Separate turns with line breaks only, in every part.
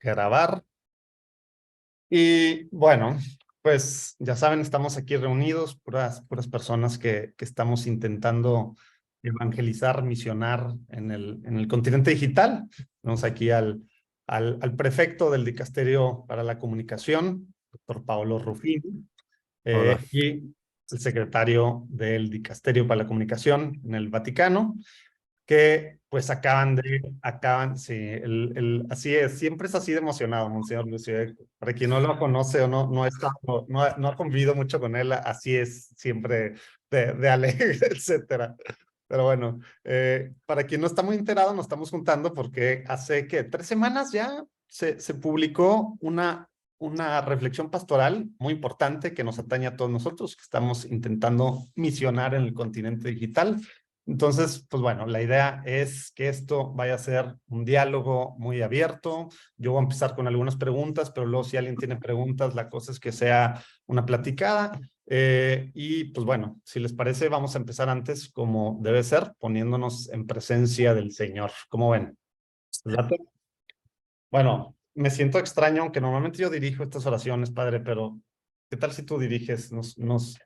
Grabar. Y bueno, pues ya saben, estamos aquí reunidos, puras personas que estamos intentando evangelizar, misionar en el continente digital. Tenemos aquí al prefecto del Dicasterio para la Comunicación, doctor Paolo Ruffini,
Hola.
y el secretario del Dicasterio para la Comunicación en el Vaticano, que pues sí, así es, siempre es así de emocionado, Monseñor Lucio. Para quien no lo conoce o no ha convivido mucho con él, así es siempre de alegre, etcétera. Pero bueno, para quien no está muy enterado, nos estamos juntando porque hace que 3 semanas ya se publicó una reflexión pastoral muy importante que nos atañe a todos nosotros, que estamos intentando misionar en el continente digital. Entonces, pues bueno, la idea es que esto vaya a ser un diálogo muy abierto. Yo voy a empezar con algunas preguntas, pero luego si alguien tiene preguntas, la cosa es que sea una platicada. Y pues bueno, si les parece, vamos a empezar antes como debe ser, poniéndonos en presencia del Señor. ¿Cómo ven? ¿Late? Bueno, me siento extraño, aunque normalmente yo dirijo estas oraciones, Padre, pero ¿qué tal si tú diriges? Nos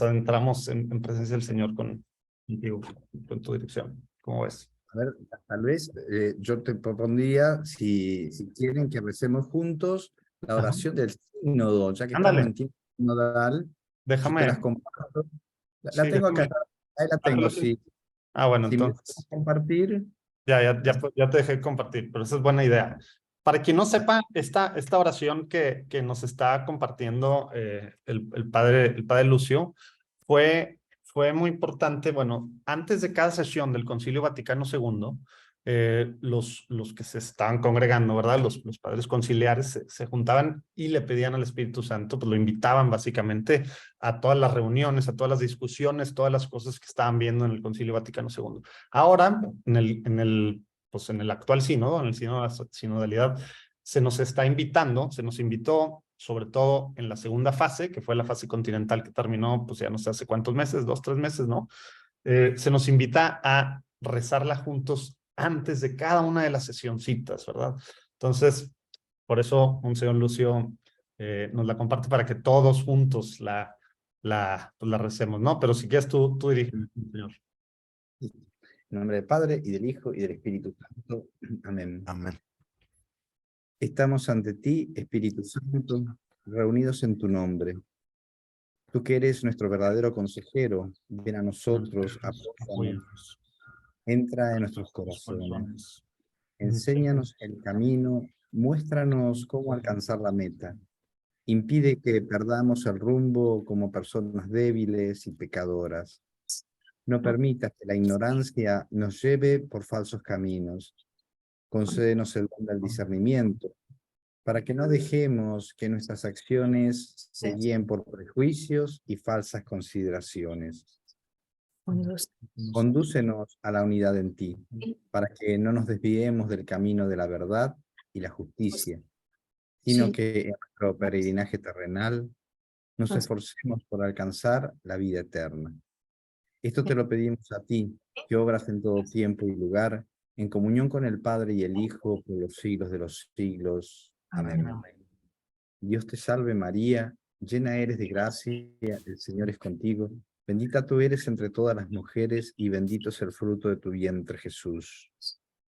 adentramos en presencia del Señor contigo, con tu dirección. ¿Cómo ves?
A ver, tal vez yo te propondría, si quieren que recemos juntos, la
Ajá.
oración del sínodo, ya que estamos
Ándale,
en tiempo sinodal, si te las
déjame,
comparto. La
sí,
tengo acá,
déjame.
ahí la
Ah,
tengo, sí.
bueno,
Si me
entonces
dejas compartir,
ya te dejé compartir, pero esa es buena idea. Para quien no sepa, esta oración que nos está compartiendo el padre Lucio fue muy importante. Bueno, antes de cada sesión del Concilio Vaticano II, los que se estaban congregando, ¿verdad? Los padres conciliares se juntaban y le pedían al Espíritu Santo, pues lo invitaban básicamente a todas las reuniones, a todas las discusiones, todas las cosas que estaban viendo en el Concilio Vaticano II. Ahora, pues en el actual sínodo, en el sínodo de la sinodalidad, se nos invitó, sobre todo en la segunda fase, que fue la fase continental que terminó, pues ya no sé hace cuántos meses, 2, 3 meses, ¿no? Se nos invita a rezarla juntos antes de cada una de las sesioncitas, ¿verdad? Entonces, por eso, Monseñor Lucio nos la comparte para que todos juntos pues la recemos, ¿no? Pero si quieres tú diriges, Señor.
en nombre del Padre, y del Hijo, y del Espíritu Santo. Amén.
Amén.
Estamos ante ti, Espíritu Santo, reunidos en tu nombre. Tú que eres nuestro verdadero consejero, ven a nosotros, apóyanos,
Apóyanos.
entra en nuestros corazones. Enséñanos el camino, muéstranos cómo alcanzar la meta. Impide que perdamos el rumbo como personas débiles y pecadoras. No permitas que la ignorancia nos lleve por falsos caminos. Concédenos el don del discernimiento, para que no dejemos que nuestras acciones se guíen por prejuicios y falsas consideraciones. Condúcenos a la unidad en ti, para que no nos desviemos del camino de la verdad y la justicia, sino que en nuestro peregrinaje terrenal nos esforcemos por alcanzar la vida eterna. Esto te lo pedimos a ti, que obras en todo tiempo y lugar, en comunión con el Padre y el Hijo, por los siglos de los siglos. Amén. Dios te salve María, llena eres de gracia, el Señor es contigo. Bendita tú eres entre todas las mujeres y bendito es el fruto de tu vientre, Jesús.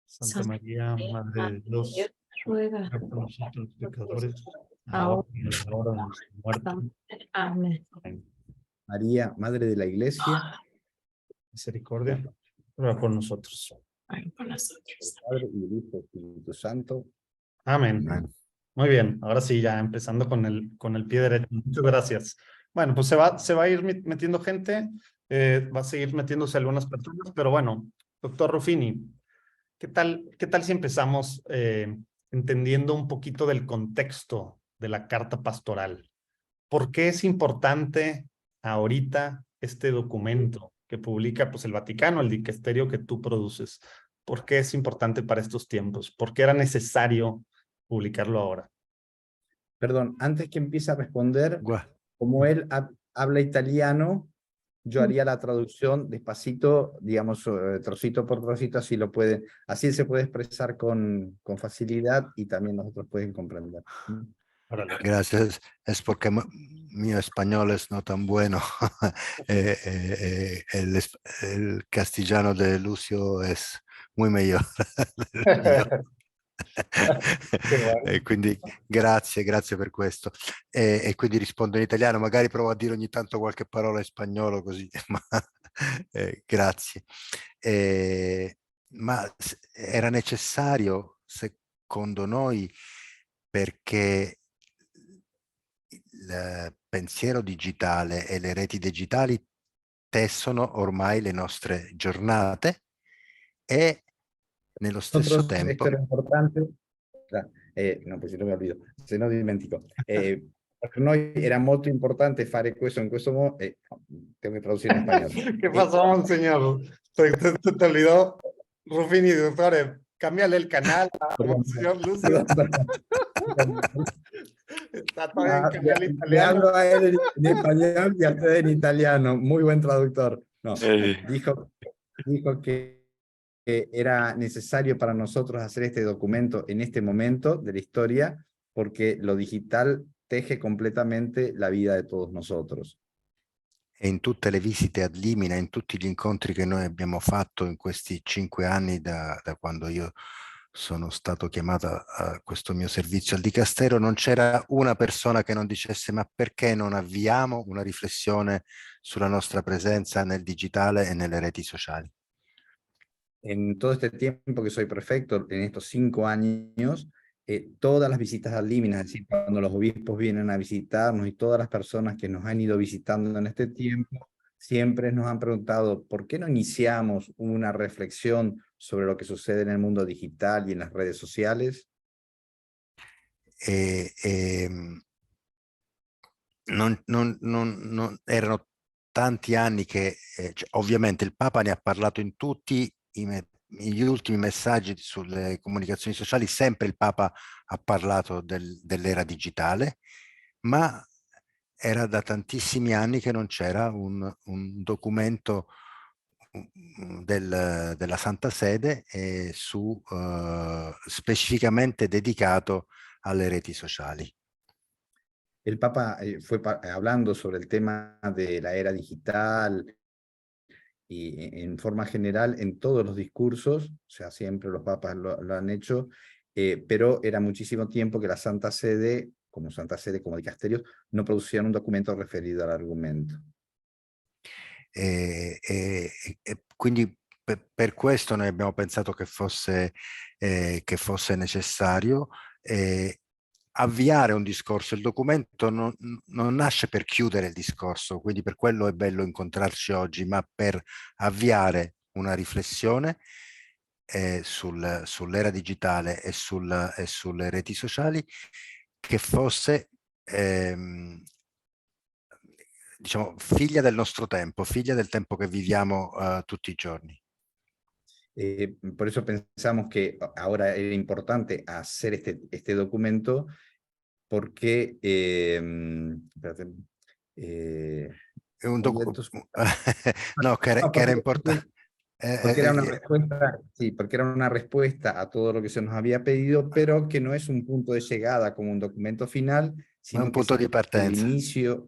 Santa María, Madre de Dios,
ruega
ruega por nosotros los pecadores, ahora
ahora.
y en la hora de nuestra muerte.
Amén.
Amén.
María, Madre de la Iglesia,
Misericordia, ruega por nosotros.
Ay, por
del
nosotros.
Padre y del Hijo y del Espíritu Santo.
Amén.
Amén.
Muy bien, ahora sí, ya empezando con el pie derecho. Muchas gracias. Bueno, pues se va a ir metiendo gente, va a seguir metiéndose algunas personas, pero bueno, doctor Ruffini, qué tal si empezamos entendiendo un poquito del contexto de la carta pastoral? ¿Por qué es importante ahorita este documento que publica pues, el Vaticano, el dicasterio que tú produces? ¿Por qué es importante para estos tiempos? ¿Por qué era necesario publicarlo ahora?
Perdón, antes que empiece a responder,
Guau.
como él habla italiano, yo haría la traducción despacito, digamos, trocito por trocito, así se puede expresar con facilidad y también nosotros pueden comprender.
Órale.
Gracias. Es porque mi español es no tan bueno. El castellano de Lucio es muy mejor del mio. E quindi grazie per questo. E quindi rispondo in italiano, magari provo a dire ogni tanto qualche parola in spagnolo così, ma grazie. Ma era necessario, secondo noi, perché il pensiero digitale e le reti digitali tessono ormai le nostre giornate e nello stesso
Nosotros, esto
tempo
era importante, no, pues si no me olvido, se no dimentico. Per noi era molto importante fare questo in questo modo, tengo que traducir en español.
¿Qué pasó, monseñor? Te olvidó, Rufini, doctor, cámbiale el canal a monseñor Lucio. Está todavía en canal
Le
italiano.
hablo a él en español y a usted en italiano. Muy buen traductor. No, dijo que era necesario para nosotros hacer este documento en este momento de la historia, porque lo digital teje completamente la vida de todos nosotros.
e in tutte le visite ad Limina, in tutti gli incontri che noi abbiamo fatto in questi 5 anni da quando io sono stato chiamato a questo mio servizio al Dicastero, non c'era una persona che non dicesse ma perché non avviamo una riflessione sulla nostra presenza nel digitale e nelle reti sociali.
En todo este tiempo que soy prefecto, en estos 5 años, todas las visitas al Líminas, es decir, cuando los obispos vienen a visitarnos y todas las personas que nos han ido visitando en este tiempo, siempre nos han preguntado, ¿por qué no iniciamos una reflexión sobre lo que sucede en el mundo digital y en las redes sociales?
Non erano tanti anni che cioè, ovviamente il Papa ne ha parlato in tutti gli ultimi messaggi sulle comunicazioni sociali, sempre il Papa ha parlato dell'era digitale, ma era da tantissimi anni che non c'era un documento della Santa Sede specificamente dedicato alle reti sociali.
El Papa fue hablando sobre el tema de la era digital y en forma general en todos los discursos, o sea, siempre los papas lo han hecho, pero era muchísimo tiempo que la Santa Sede, como dicasterios, no producían un documento referido al argumento.
Quindi per questo noi abbiamo pensato che fosse necessario avviare un discorso. Il documento non nasce per chiudere il discorso, quindi per quello è bello incontrarci oggi, ma per avviare una riflessione sull'era digitale e sulle reti sociali che fosse diciamo figlia del nostro tempo, figlia del tempo che viviamo tutti i giorni.
Por eso pensamos que ahora era importante hacer este documento porque
no, che era importante.
Porque era una respuesta, sí, porque era una respuesta a todo lo que se nos había pedido, pero que no es un punto de llegada como un documento final, sino
un punto
que
di partenza.
el inicio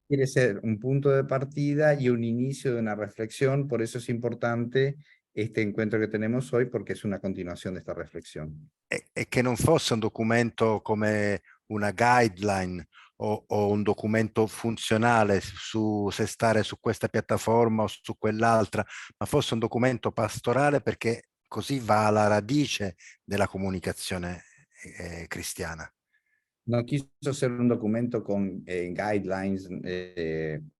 quiere ser un punto de partida y un inicio de una reflexión, por eso es importante este encuentro que tenemos hoy, porque es una continuación de esta reflexión.
E che non fosse un documento come una guideline o un documento funzionale se stare su questa piattaforma o su quell'altra, ma fosse un documento pastorale perché così va alla radice della comunicazione cristiana.
No quiso ser un documento con guidelines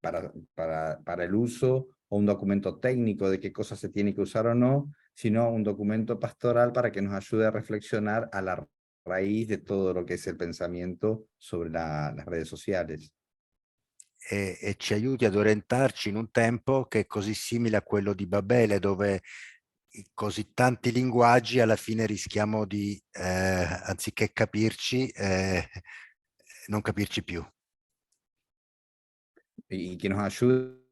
para el uso o un documento técnico de qué cosas se tiene que usar o no, sino un documento pastoral para que nos ayude a reflexionar a la raíz de todo lo que es el pensamiento sobre las redes sociales.
E ci aiuti ad orientarci in un tempo che è così simile a quello di Babele, dove così tanti linguaggi alla fine rischiamo di, anziché capirci, non capirci più.
Y que nos ayude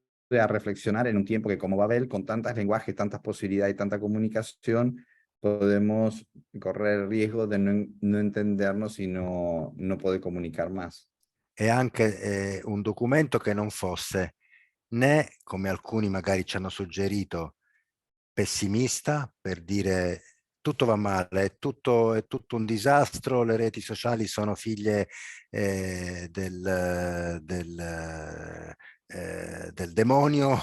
a reflexionar en un tiempo que, como Babel, con tantos lenguajes, tantas posibilidades y tanta comunicación, podemos correr el riesgo de no entendernos y no poder comunicar más.
E anche un documento che non fosse né, come alcuni magari ci hanno suggerito, pessimista, per dire tutto va male, è tutto un disastro, le reti sociali sono figlie del demonio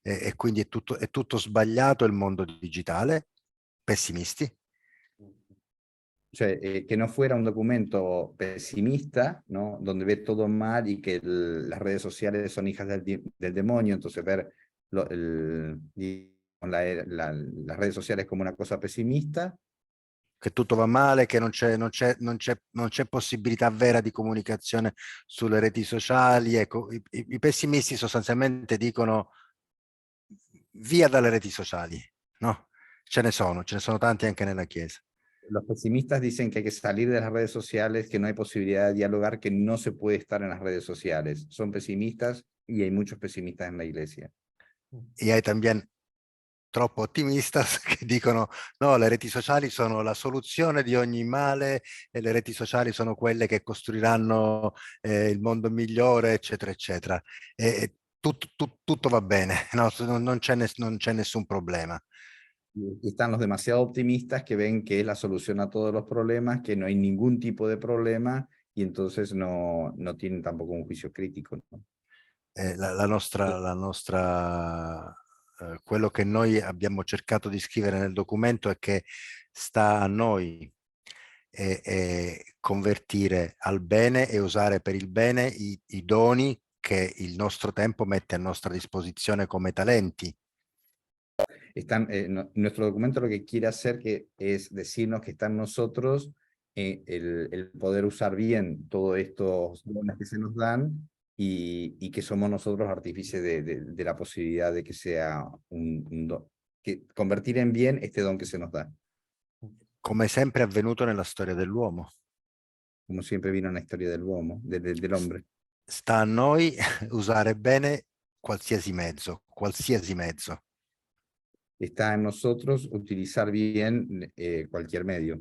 e quindi è tutto sbagliato il mondo digitale, pessimisti.
Cioè, que no fuera un documento pesimista, ¿no? Donde ve todo mal y que las redes sociales son hijas del demonio, entonces ver las redes sociales como una cosa pesimista.
Che tutto va male, che non c'è possibilità vera di comunicazione sulle reti sociali. Ecco, i pessimisti sostanzialmente dicono via dalle reti sociali, no? Ce ne sono tanti anche nella Chiesa.
Los pesimistas dicen que hay que salir de las redes sociales, que no hay posibilidad de dialogar, que no se puede estar en las redes sociales. Son pesimistas y hay muchos pesimistas en la iglesia.
Y hay también troppo ottimistas che dicono no, le reti sociali sono la soluzione di ogni male e le reti sociali sono quelle che costruiranno il mondo migliore, eccetera, eccetera. E tutto va bene, no? Non c'è nessun problema.
Y están los demasiado optimistas que ven que es la solución a todos los problemas, que no hay ningún tipo de problema y entonces no tienen tampoco un juicio crítico, ¿no?
La nostra quello che noi abbiamo cercato di scrivere nel documento è che sta a noi convertire al bene e usare per il bene i doni che il nostro tempo mette a nostra disposizione come talenti.
Nuestro documento lo que quiere hacer es decirnos que está en nosotros el poder usar bien todos estos dones que se nos dan y que somos nosotros artífices de la posibilidad de que sea un don, que convertir en bien este don que se nos da.
Come sempre è avvenuto nella storia dell'uomo.
Como siempre vino en la historia del hombre.
Sta a noi usare bene qualsiasi mezzo.
Está en nosotros utilizar bien cualquier medio.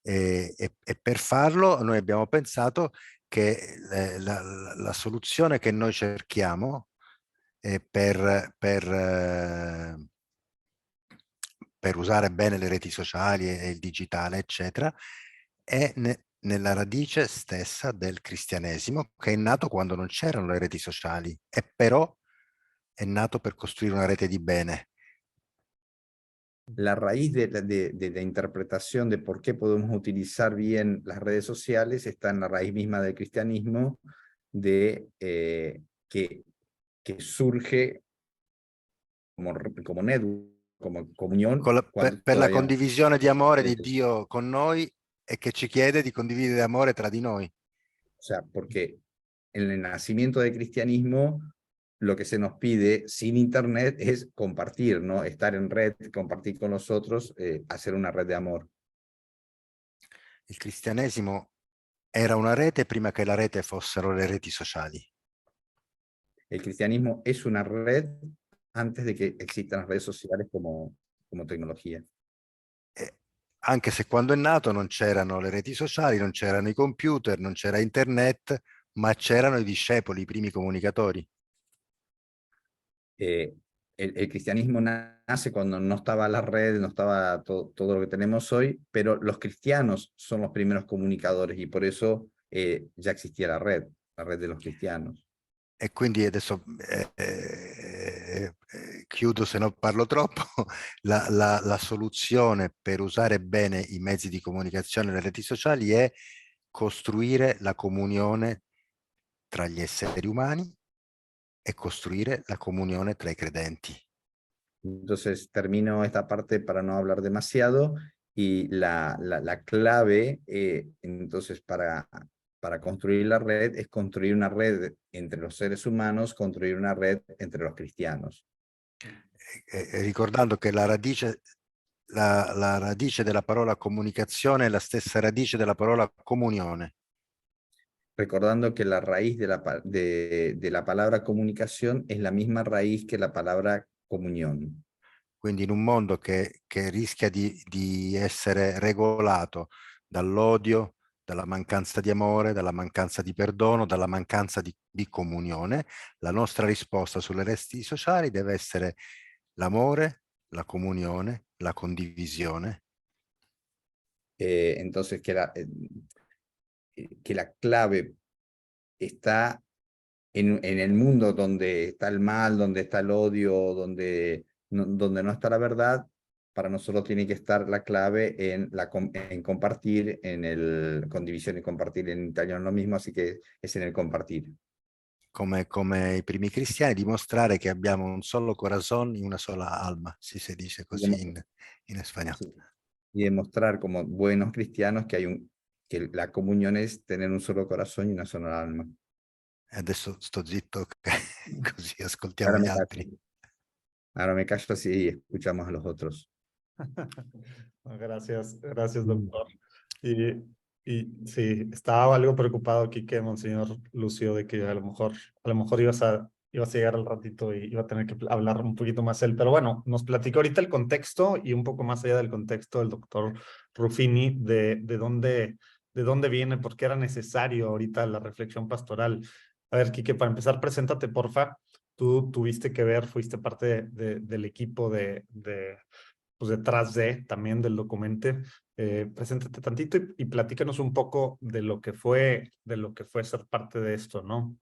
E per farlo noi abbiamo pensato che la soluzione che noi cerchiamo per usare bene le reti sociali e il digitale, eccetera, è nella radice stessa del cristianesimo, che è nato quando non c'erano le reti sociali, e però è nato per costruire una rete di bene.
La raíz de la interpretación de por qué podemos utilizar bien las redes sociales está en la raíz misma del cristianismo, de que surge como network, como comunión.
Per la condivisione di amore di Dio con noi e che ci chiede di condividere amore tra di noi.
O sea, porque en el nacimiento del cristianismo lo que se nos pide sin internet es compartir, ¿no? Estar en red, compartir con los otros, hacer una red de amor.
Il cristianesimo era una rete prima che la rete fossero le reti sociali.
El cristianismo es una red antes de que existan las redes sociales como tecnología.
Anche se quando è nato non c'erano le reti sociali, non c'erano i computer, non c'era internet, ma c'erano i discepoli, i primi comunicatori.
El cristianismo nace cuando no estaba la red, no estaba todo lo que tenemos hoy, pero los cristianos son los primeros comunicadores y por eso ya existía la red de los cristianos.
E quindi adesso chiudo se non parlo troppo. La soluzione per usare bene i mezzi di comunicazione e le reti sociali è costruire la comunione tra gli esseri umani e costruire la comunione tra i credenti.
Entonces termino esta parte para no hablar demasiado y la clave entonces para construir la red es construir una red entre los seres humanos, construir una red entre los cristianos.
Ricordando che la radice della parola comunicazione è la stessa radice della parola comunione.
recordando que la raíz de la palabra comunicación es la misma raíz que la palabra comunión.
Quindi in un mondo che rischia di essere regolato dall'odio, dalla mancanza di amore, dalla mancanza di perdono, dalla mancanza di comunione, la nostra risposta sulle reti sociali deve essere l'amore, la comunione, la condivisione.
Entonces, que la clave está en el mundo donde está el mal, donde está el odio, donde no está la verdad. Para nosotros tiene que estar la clave en compartir, condivisión y compartir en italiano lo mismo, así que es en el compartir.
Come i primi cristiani, dimostrare che abbiamo un solo corazón y una sola alma, si dice così in spagnolo.
Sí. Y demostrar como buenos cristianos que la comunión es tener un solo corazón y una sola alma.
Adesso sto zitto così ascoltiamo gli altri.
Ahora me callo así y escuchamos a los otros.
Gracias, doctor. Y sí, estaba algo preocupado aquí que Monseñor Lucio de que a lo mejor ibas a llegar al ratito y iba a tener que hablar un poquito más él, pero bueno, nos platicó ahorita el contexto y un poco más allá del contexto del doctor Ruffini de dónde viene, por qué era necesario ahorita la reflexión pastoral. A ver, Quique, para empezar, preséntate, porfa. Tú tuviste que ver, fuiste parte del equipo pues detrás también del documento. Preséntate tantito y platícanos un poco de lo que fue ser parte de esto, ¿no?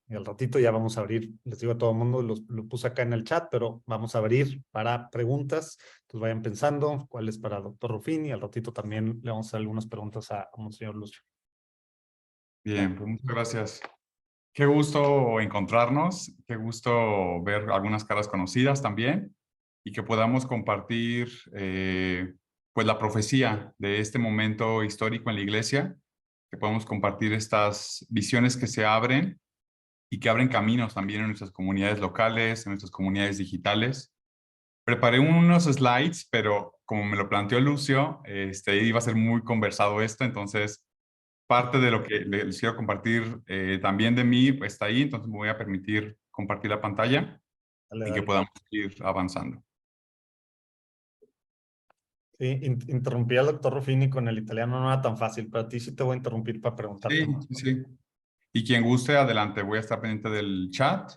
Y al ratito ya vamos a abrir, les digo a todo el mundo, lo puse acá en el chat, pero vamos a abrir para preguntas. Entonces vayan pensando cuál es para el doctor Ruffini. Al ratito también le vamos a hacer algunas preguntas a Monseñor Lucio.
Bien, pues muchas gracias. Qué gusto encontrarnos, qué gusto ver algunas caras conocidas también y que podamos compartir pues la profecía de este momento histórico en la iglesia, que podamos compartir estas visiones que se abren y que abren caminos también en nuestras comunidades locales, en nuestras comunidades digitales. Preparé unos slides, pero como me lo planteó Lucio, iba a ser muy conversado esto, entonces parte de lo que les quiero compartir también de mí pues, está ahí, entonces me voy a permitir compartir la pantalla y que podamos ir avanzando.
Sí, interrumpí al doctor Ruffini con el italiano, no era tan fácil, pero a ti sí te voy a interrumpir para preguntarte.
Sí. Y quien guste, adelante, voy a estar pendiente del chat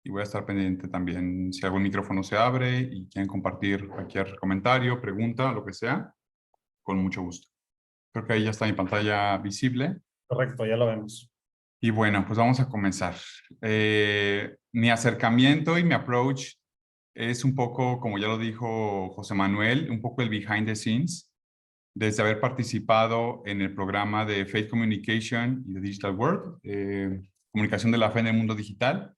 y voy a estar pendiente también si algún micrófono se abre y quieren compartir cualquier comentario, pregunta, lo que sea, con mucho gusto. Creo que ahí ya está mi pantalla visible.
Correcto, ya lo vemos.
Y bueno, pues vamos a comenzar. Mi acercamiento y mi approach es un poco, como ya lo dijo José Manuel, un poco el behind the scenes, desde haber participado en el programa de Faith Communication y The Digital World, comunicación de la fe en el mundo digital,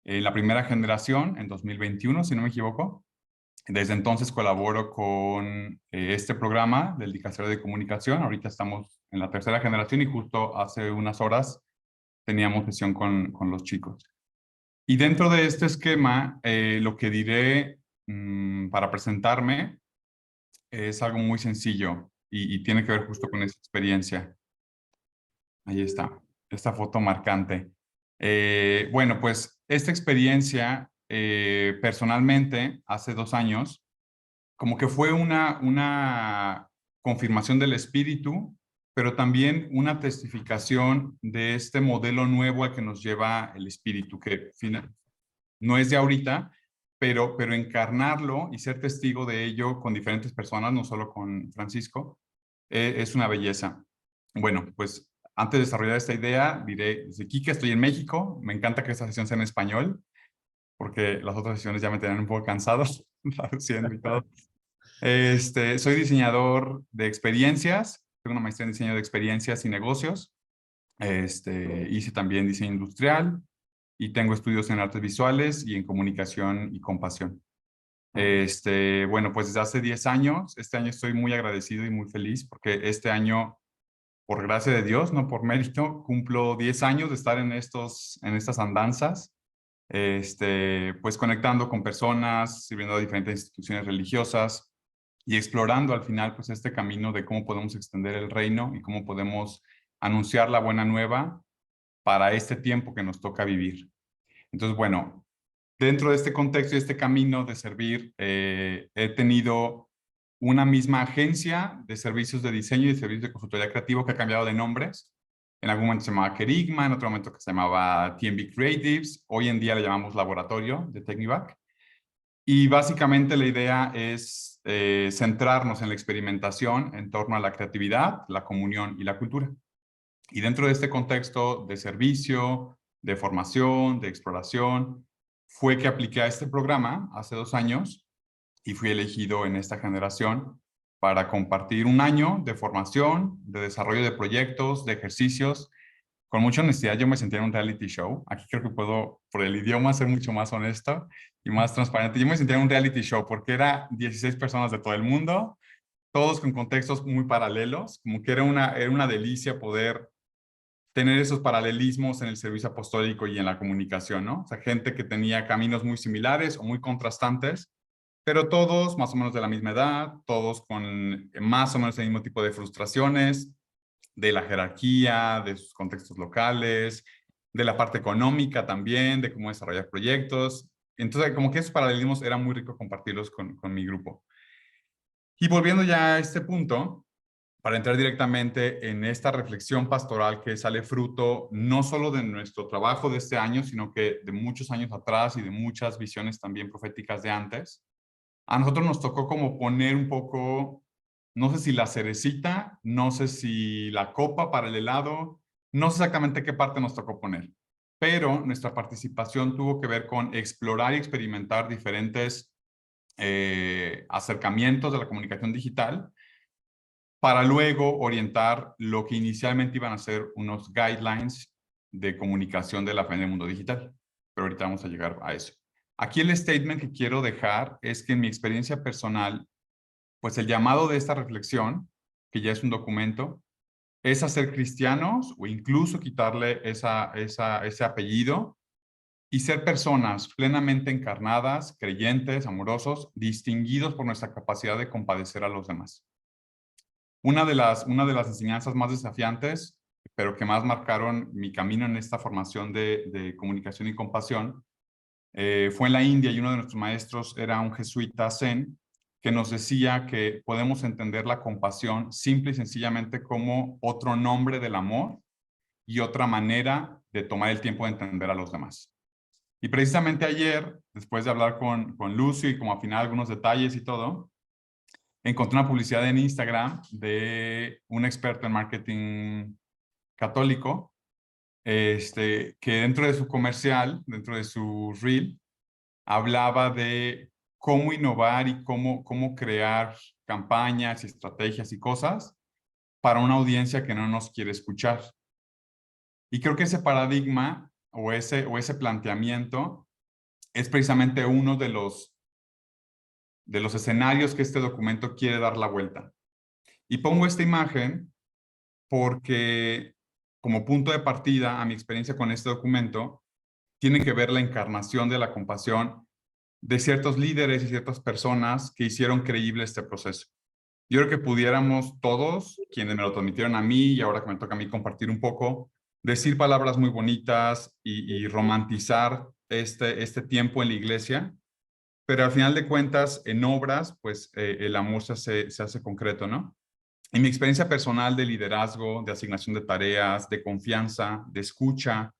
la primera generación en 2021, si no me equivoco. Desde entonces colaboro con este programa del Dicasterio de Comunicación. Ahorita estamos en la tercera generación y justo hace unas horas teníamos sesión con los chicos. Y dentro de este esquema, lo que diré para presentarme es algo muy sencillo y tiene que ver justo con esa experiencia. Ahí está, esta foto marcante. Bueno, pues esta experiencia personalmente hace 2 años, como que fue una confirmación del espíritu, pero también una testificación de este modelo nuevo al que nos lleva el espíritu, que no es de ahorita, pero encarnarlo y ser testigo de ello con diferentes personas, no solo con Francisco, es una belleza. Bueno, pues antes de desarrollar esta idea, diré, desde Quique, estoy en México, me encanta que esta sesión sea en español, porque las otras sesiones ya me tenían un poco cansado, traduciendo y todo. Soy diseñador de experiencias, tengo una maestría en diseño de experiencias y negocios, hice también diseño industrial y tengo estudios en artes visuales y en comunicación y compasión. Bueno, pues desde hace 10 años, este año estoy muy agradecido y muy feliz porque este año, por gracia de Dios, no por mérito, cumplo 10 años de estar en estas andanzas, pues conectando con personas, sirviendo a diferentes instituciones religiosas y explorando al final pues este camino de cómo podemos extender el reino y cómo podemos anunciar la buena nueva para este tiempo que nos toca vivir. Entonces, bueno, dentro de este contexto y este camino de servir, he tenido una misma agencia de servicios de diseño y de servicios de consultoría creativo que ha cambiado de nombres. En algún momento se llamaba Kerigma, en otro momento que se llamaba TNB Creatives. Hoy en día le llamamos Laboratorio de Technibac. Y básicamente la idea es centrarnos en la experimentación en torno a la creatividad, la comunión y la cultura. Y dentro de este contexto de servicio, de formación, de exploración, fue que apliqué a este programa hace 2 años y fui elegido en esta generación para compartir un año de formación, de desarrollo de proyectos, de ejercicios. Con mucha honestidad, yo me sentía en un reality show. Aquí creo que puedo, por el idioma, ser mucho más honesto y más transparente. Yo me sentía en un reality show porque era 16 personas de todo el mundo, todos con contextos muy paralelos, como que era una delicia poder tener esos paralelismos en el servicio apostólico y en la comunicación, ¿no? O sea, gente que tenía caminos muy similares o muy contrastantes, pero todos más o menos de la misma edad, todos con más o menos el mismo tipo de frustraciones, de la jerarquía, de sus contextos locales, de la parte económica también, de cómo desarrollar proyectos. Entonces, como que esos paralelismos era muy rico compartirlos con mi grupo. Y volviendo ya a este punto, para entrar directamente en esta reflexión pastoral que sale fruto no solo de nuestro trabajo de este año, sino que de muchos años atrás y de muchas visiones también proféticas de antes, a nosotros nos tocó como poner un poco, no sé si la cerecita, no sé si la copa para el helado, no sé exactamente qué parte nos tocó poner, pero nuestra participación tuvo que ver con explorar y experimentar diferentes acercamientos de la comunicación digital para luego orientar lo que inicialmente iban a ser unos guidelines de comunicación de la fe en el mundo digital. Pero ahorita vamos a llegar a eso. Aquí el statement que quiero dejar es que en mi experiencia personal, pues el llamado de esta reflexión, que ya es un documento, es hacer cristianos o incluso quitarle ese apellido y ser personas plenamente encarnadas, creyentes, amorosos, distinguidos por nuestra capacidad de compadecer a los demás. Una de las enseñanzas más desafiantes, pero que más marcaron mi camino en esta formación de comunicación y compasión, fue en la India y uno de nuestros maestros era un jesuita zen que nos decía que podemos entender la compasión simple y sencillamente como otro nombre del amor y otra manera de tomar el tiempo de entender a los demás. Y precisamente ayer, después de hablar con Lucio y como afinar algunos detalles y todo, encontré una publicidad en Instagram de un experto en marketing católico, que dentro de su comercial, dentro de su reel, hablaba de cómo innovar y cómo crear campañas y estrategias y cosas para una audiencia que no nos quiere escuchar. Y creo que ese paradigma o ese planteamiento es precisamente uno de los escenarios que este documento quiere dar la vuelta. Y pongo esta imagen porque como punto de partida a mi experiencia con este documento, tiene que ver la encarnación de la compasión de ciertos líderes y ciertas personas que hicieron creíble este proceso. Yo creo que pudiéramos todos, quienes me lo transmitieron a mí y ahora que me toca a mí compartir un poco, decir palabras muy bonitas y romantizar este tiempo en la iglesia, pero al final de cuentas, en obras, pues el amor se hace concreto, ¿no? En mi experiencia personal de liderazgo, de asignación de tareas, de confianza, de escucha,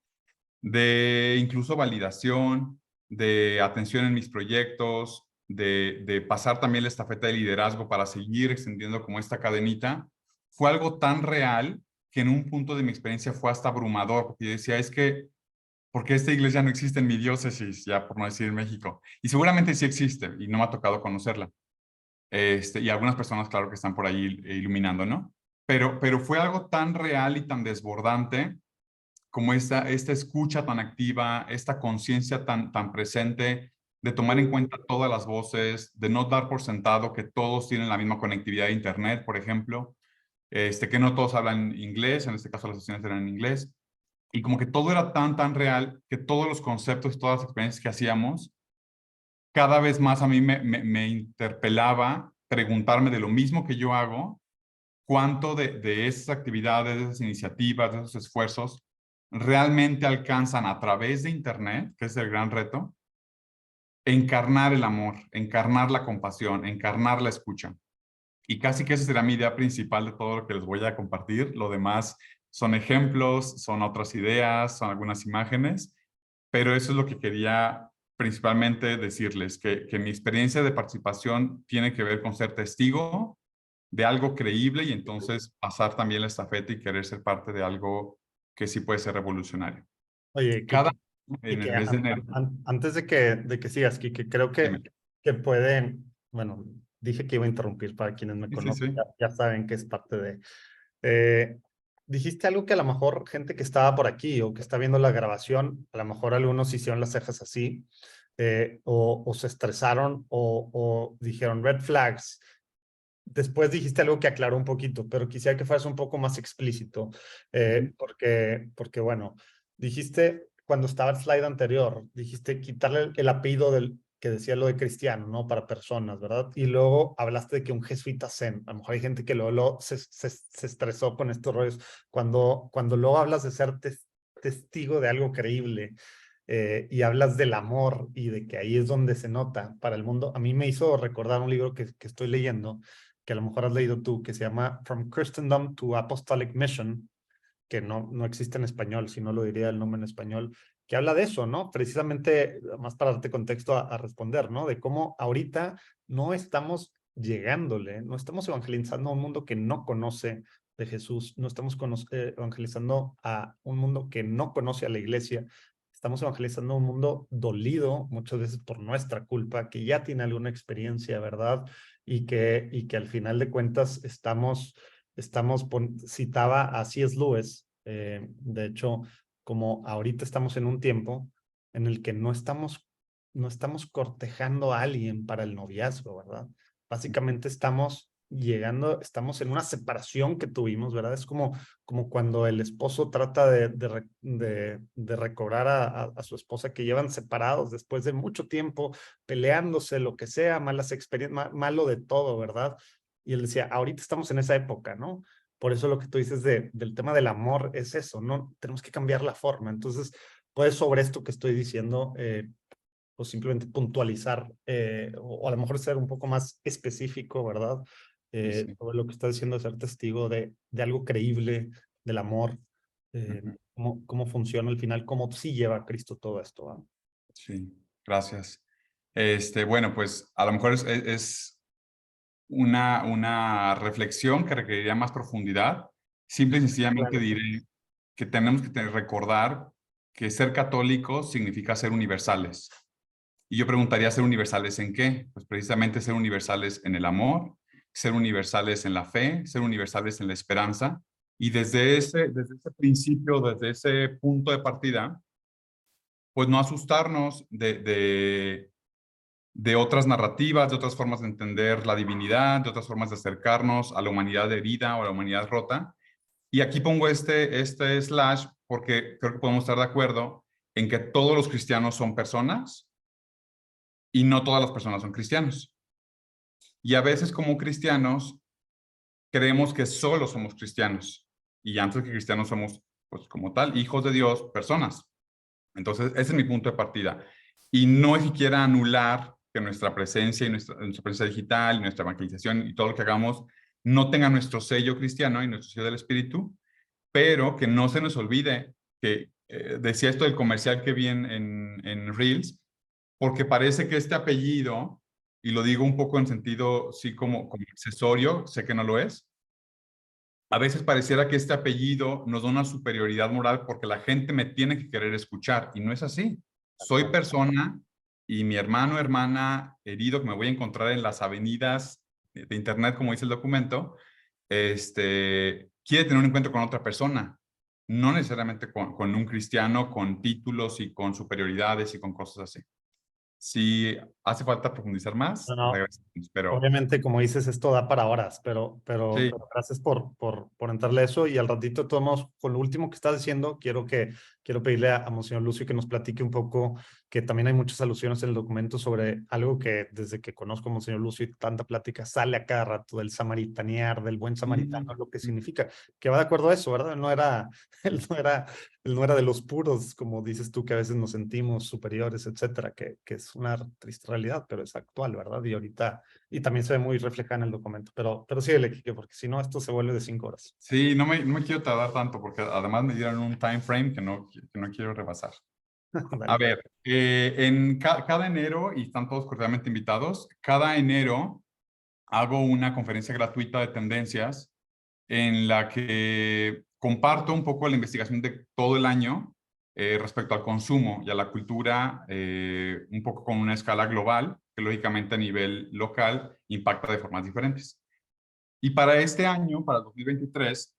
de incluso validación, de atención en mis proyectos, de pasar también la estafeta de liderazgo para seguir extendiendo como esta cadenita, fue algo tan real que en un punto de mi experiencia fue hasta abrumador, porque yo decía, es que, ¿por qué esta iglesia no existe en mi diócesis, ya por no decir en México? Y seguramente sí existe, y no me ha tocado conocerla. Y algunas personas, claro, que están por ahí iluminando, ¿no? Pero fue algo tan real y tan desbordante como esta escucha tan activa, esta conciencia tan presente de tomar en cuenta todas las voces, de no dar por sentado que todos tienen la misma conectividad a Internet, por ejemplo, que no todos hablan inglés, en este caso las sesiones eran en inglés, y como que todo era tan real que todos los conceptos y todas las experiencias que hacíamos, cada vez más a mí me interpelaba preguntarme de lo mismo que yo hago, cuánto de esas actividades, de esas iniciativas, de esos esfuerzos, realmente alcanzan a través de Internet, que es el gran reto, encarnar el amor, encarnar la compasión, encarnar la escucha. Y casi que esa será mi idea principal de todo lo que les voy a compartir. Lo demás son ejemplos, son otras ideas, son algunas imágenes, pero eso es lo que quería principalmente decirles, que mi experiencia de participación tiene que ver con ser testigo de algo creíble y entonces pasar también la estafeta y querer ser parte de algo que sí puede ser revolucionario.
Oye,
Cada en
Quique,
el mes de enero.
antes de que sigas, Quique, creo
Dime.
que pueden, bueno, dije que iba a interrumpir para quienes me
Sí,
conocen,
sí.
ya saben que es parte de... eh, dijiste algo que a lo mejor gente que estaba por aquí o que está viendo la grabación, a lo mejor algunos hicieron las cejas así, o se estresaron o dijeron red flags. Después dijiste algo que aclaró un poquito, pero quisiera que fueras un poco más explícito, porque bueno, dijiste cuando estaba el slide anterior, dijiste quitarle el apellido del que decía lo de cristiano, ¿no? Para personas, ¿verdad? Y luego hablaste de que un jesuita zen, a lo mejor hay gente que luego se estresó con estos rollos. Cuando luego hablas de ser testigo de algo creíble, y hablas del amor y de que ahí es donde se nota para el mundo, a mí me hizo recordar un libro que estoy leyendo, que a lo mejor has leído tú, que se llama From Christendom to Apostolic Mission, que no existe en español, si no lo diría el nombre en español, que habla de eso, ¿no? Precisamente, más para darte contexto a responder, ¿no? De cómo ahorita no estamos llegándole, no estamos evangelizando a un mundo que no conoce de Jesús, no estamos evangelizando a un mundo que no conoce a la iglesia, estamos evangelizando a un mundo dolido, muchas veces por nuestra culpa, que ya tiene alguna experiencia, ¿verdad? Y que al final de cuentas citaba a C.S. Lewis, de hecho, como ahorita estamos en un tiempo en el que no estamos cortejando a alguien para el noviazgo, ¿verdad? Básicamente estamos en una separación que tuvimos, ¿verdad? Es como cuando el esposo trata de recobrar a su esposa, que llevan separados después de mucho tiempo, peleándose, lo que sea, malas experiencias, malo de todo, ¿verdad? Y él decía, ahorita estamos en esa época, ¿no? Por eso lo que tú dices del tema del amor es eso, ¿no? Tenemos que cambiar la forma. Entonces, puedes sobre esto que estoy diciendo, o simplemente puntualizar, o a lo mejor ser un poco más específico, ¿verdad?
Sí.
Sobre lo que estás diciendo de ser testigo de algo creíble, del amor, cómo funciona al final, cómo sí lleva a Cristo todo esto, ¿va?
Sí, gracias. Bueno, pues a lo mejor es una reflexión que requeriría más profundidad. Simple y sencillamente
Claro.
diré que tenemos que recordar que ser católicos significa ser universales. Y yo preguntaría, ¿ser universales en qué? Pues precisamente ser universales en el amor, ser universales en la fe, ser universales en la esperanza. Y desde ese principio, desde ese punto de partida, pues no asustarnos de otras narrativas, de otras formas de entender la divinidad, de otras formas de acercarnos a la humanidad herida o a la humanidad rota. Y aquí pongo este slash porque creo que podemos estar de acuerdo en que todos los cristianos son personas y no todas las personas son cristianos. Y a veces como cristianos creemos que solo somos cristianos y antes que cristianos somos, pues como tal, hijos de Dios, personas. Entonces, ese es mi punto de partida. Y no es que quiera anular que nuestra presencia y nuestra presencia digital y nuestra evangelización y todo lo que hagamos no tenga nuestro sello cristiano y nuestro sello del Espíritu, pero que no se nos olvide que decía esto del comercial que vi en Reels, porque parece que este apellido, y lo digo un poco en sentido, sí, como accesorio, sé que no lo es, a veces pareciera que este apellido nos da una superioridad moral porque la gente me tiene que querer escuchar y no es así. Soy persona y mi hermano o hermana herido que me voy a encontrar en las avenidas de internet, como dice el documento, quiere tener un encuentro con otra persona, no necesariamente con un cristiano, con títulos y con superioridades y con cosas así. Si hace falta profundizar más,
No,
regresamos, pero
obviamente, como dices, esto da para horas, pero
sí,
gracias por entrarle a eso. Y al ratito, todos, con lo último que estás diciendo, quiero quiero pedirle a Monseñor Lucio que nos platique un poco, que también hay muchas alusiones en el documento sobre algo que desde que conozco a Monseñor Lucio y tanta plática sale a cada rato del samaritanear, del buen samaritano, lo que significa, que va de acuerdo a eso, ¿verdad? Él no era de los puros, como dices tú, que a veces nos sentimos superiores, etcétera, que es una triste realidad, pero es actual, ¿verdad? Y ahorita, y también se ve muy reflejada en el documento, pero sí, Quique, porque si no, esto se vuelve de 5 horas.
Sí, no me quiero tardar tanto porque además me dieron un time frame que no quiero rebasar. A ver, en cada enero, y están todos cordialmente invitados, cada enero hago una conferencia gratuita de tendencias en la que comparto un poco la investigación de todo el año respecto al consumo y a la cultura, un poco con una escala global, que lógicamente a nivel local impacta de formas diferentes. Y para este año, para 2023,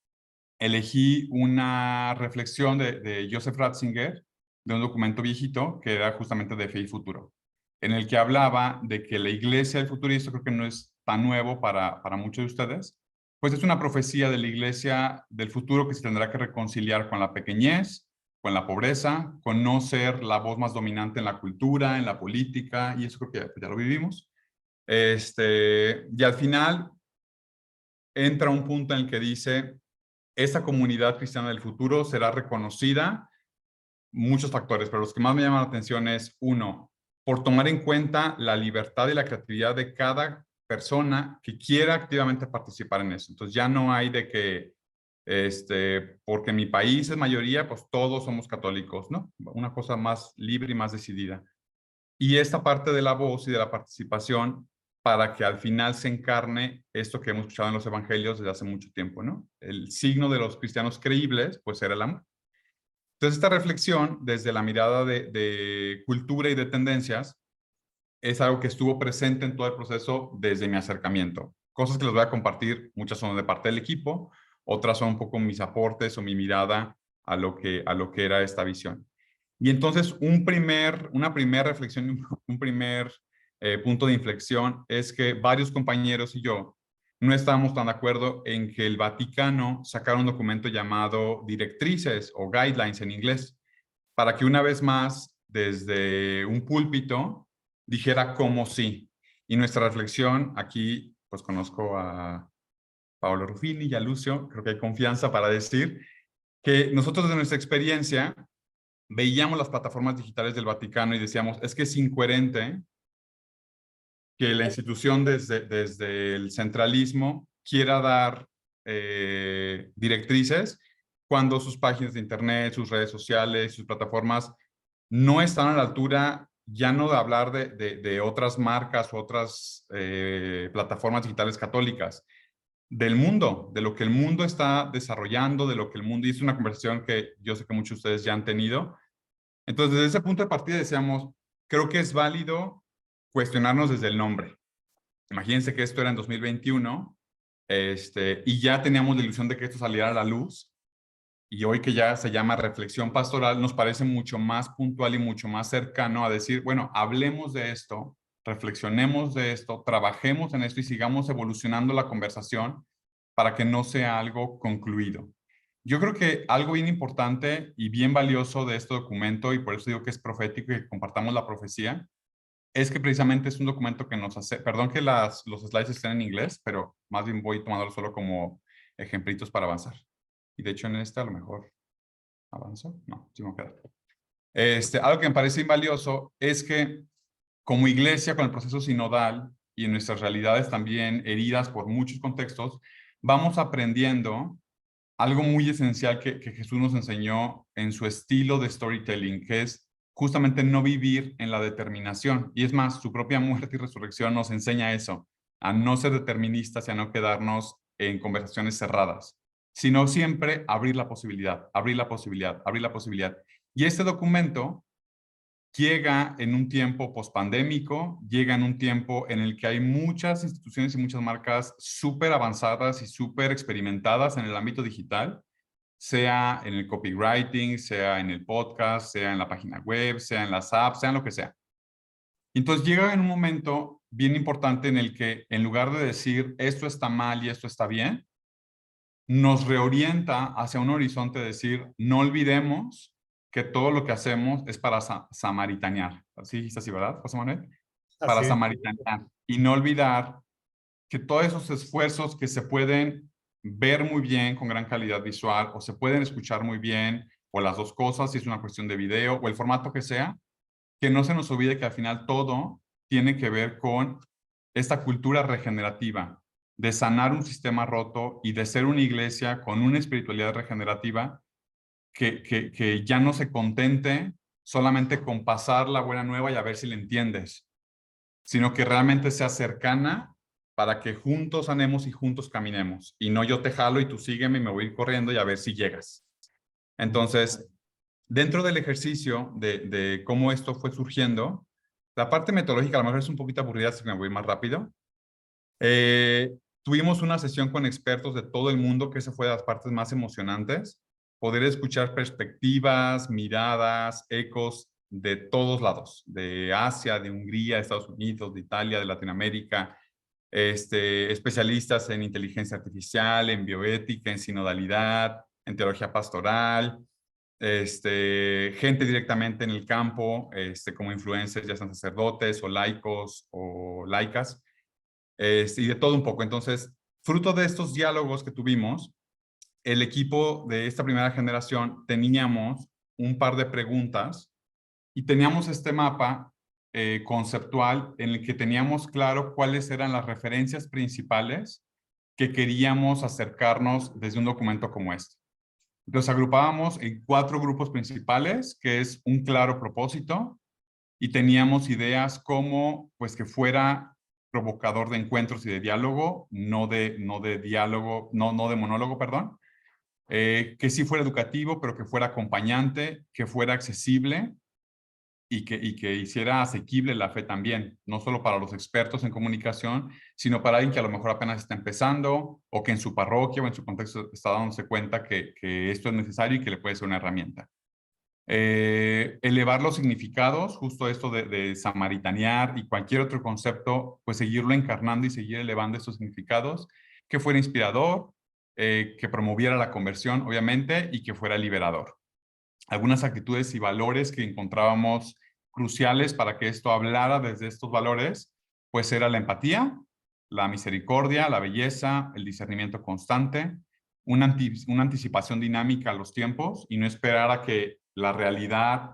elegí una reflexión de Joseph Ratzinger, de un documento viejito que era justamente de Fe y Futuro, en el que hablaba de que la iglesia del futuro, y esto creo que no es tan nuevo para muchos de ustedes, pues es una profecía de la iglesia del futuro que se tendrá que reconciliar con la pequeñez, con la pobreza, con no ser la voz más dominante en la cultura, en la política, y eso creo que ya lo vivimos. Y al final entra un punto en el que dice, esta comunidad cristiana del futuro será reconocida, muchos factores, pero los que más me llaman la atención es, uno, por tomar en cuenta la libertad y la creatividad de cada persona que quiera activamente participar en eso. Entonces ya no hay de que, porque mi país es mayoría, pues todos somos católicos, ¿no? Una cosa más libre y más decidida. Y esta parte de la voz y de la participación para que al final se encarne esto que hemos escuchado en los evangelios desde hace mucho tiempo, ¿no? El signo de los cristianos creíbles, pues era el amor. Entonces, esta reflexión, desde la mirada de cultura y de tendencias, es algo que estuvo presente en todo el proceso desde mi acercamiento. Cosas que les voy a compartir, muchas son de parte del equipo, otras son un poco mis aportes o mi mirada a lo que era esta visión. Y entonces, una primera reflexión, un primer punto de inflexión es que varios compañeros y yo no estábamos tan de acuerdo en que el Vaticano sacara un documento llamado directrices o guidelines en inglés, para que una vez más, desde un púlpito, dijera cómo sí. Y nuestra reflexión, aquí pues conozco a Paolo Ruffini y a Lucio, creo que hay confianza para decir que nosotros desde nuestra experiencia veíamos las plataformas digitales del Vaticano y decíamos, es que es incoherente que la institución desde el centralismo quiera dar directrices cuando sus páginas de internet, sus redes sociales, sus plataformas no están a la altura, ya no de hablar de otras marcas o otras plataformas digitales católicas, del mundo, de lo que el mundo está desarrollando, de lo que el mundo, y es una conversación que yo sé que muchos de ustedes ya han tenido. Entonces, desde ese punto de partida decíamos, creo que es válido cuestionarnos desde el nombre. Imagínense que esto era en 2021, y ya teníamos la ilusión de que esto saliera a la luz, y hoy que ya se llama reflexión pastoral, nos parece mucho más puntual y mucho más cercano a decir, bueno, hablemos de esto, reflexionemos de esto, trabajemos en esto y sigamos evolucionando la conversación para que no sea algo concluido. Yo creo que algo bien importante y bien valioso de este documento, y por eso digo que es profético y que compartamos la profecía, es que precisamente es un documento que nos hace, perdón que los slides estén en inglés, pero más bien voy tomándolo solo como ejemplitos para avanzar. Y de hecho en este a lo mejor avanzo. No, sí me queda. Algo que me parece invalioso es que como iglesia con el proceso sinodal y en nuestras realidades también heridas por muchos contextos, vamos aprendiendo algo muy esencial que Jesús nos enseñó en su estilo de storytelling, que es justamente no vivir en la determinación. Y es más, su propia muerte y resurrección nos enseña eso, a no ser deterministas y a no quedarnos en conversaciones cerradas, sino siempre abrir la posibilidad, abrir la posibilidad, abrir la posibilidad. Y este documento llega en un tiempo pospandémico, llega en un tiempo en el que hay muchas instituciones y muchas marcas súper avanzadas y súper experimentadas en el ámbito digital, sea en el copywriting, sea en el podcast, sea en la página web, sea en las apps, sea en lo que sea. Entonces llega en un momento bien importante en el que en lugar de decir esto está mal y esto está bien, nos reorienta hacia un horizonte de decir no olvidemos que todo lo que hacemos es para samaritanear. ¿Sí dijiste así, verdad, José Manuel? Para
Así es.
samaritanear. Y no olvidar que todos esos esfuerzos que se pueden ver muy bien con gran calidad visual o se pueden escuchar muy bien, o las dos cosas, si es una cuestión de video o el formato que sea, que no se nos olvide que al final todo tiene que ver con esta cultura regenerativa, de sanar un sistema roto y de ser una iglesia con una espiritualidad regenerativa que ya no se contente solamente con pasar la buena nueva y a ver si le entiendes, sino que realmente sea cercana para que juntos sanemos y juntos caminemos. Y no yo te jalo y tú sígueme y me voy a ir corriendo y a ver si llegas. Entonces, dentro del ejercicio de cómo esto fue surgiendo, la parte metodológica a lo mejor es un poquito aburrida, así que me voy más rápido. Tuvimos una sesión con expertos de todo el mundo, que esa fue de las partes más emocionantes. Poder escuchar perspectivas, miradas, ecos de todos lados, de Asia, de Hungría, de Estados Unidos, de Italia, de Latinoamérica, especialistas en inteligencia artificial, en bioética, en sinodalidad, en teología pastoral, gente directamente en el campo, como influencers, ya sean sacerdotes o laicos o laicas, y de todo un poco. Entonces, fruto de estos diálogos que tuvimos, el equipo de esta primera generación teníamos un par de preguntas y teníamos este mapa conceptual en el que teníamos claro cuáles eran las referencias principales que queríamos acercarnos desde un documento como este. Los agrupábamos en 4 grupos principales, que es un claro propósito, y teníamos ideas como, pues, que fuera provocador de encuentros y de diálogo, no de diálogo, no de monólogo, perdón, que sí fuera educativo, pero que fuera acompañante, que fuera accesible y que hiciera asequible la fe también, no solo para los expertos en comunicación, sino para alguien que a lo mejor apenas está empezando o que en su parroquia o en su contexto está dándose cuenta que esto es necesario y que le puede ser una herramienta. Elevar los significados, justo esto de samaritanear y cualquier otro concepto, pues seguirlo encarnando y seguir elevando estos significados, que fuera inspirador, que promoviera la conversión, obviamente, y que fuera liberador. Algunas actitudes y valores que encontrábamos cruciales para que esto hablara desde estos valores, pues era la empatía, la misericordia, la belleza, el discernimiento constante, una anticipación dinámica a los tiempos y no esperar a que la realidad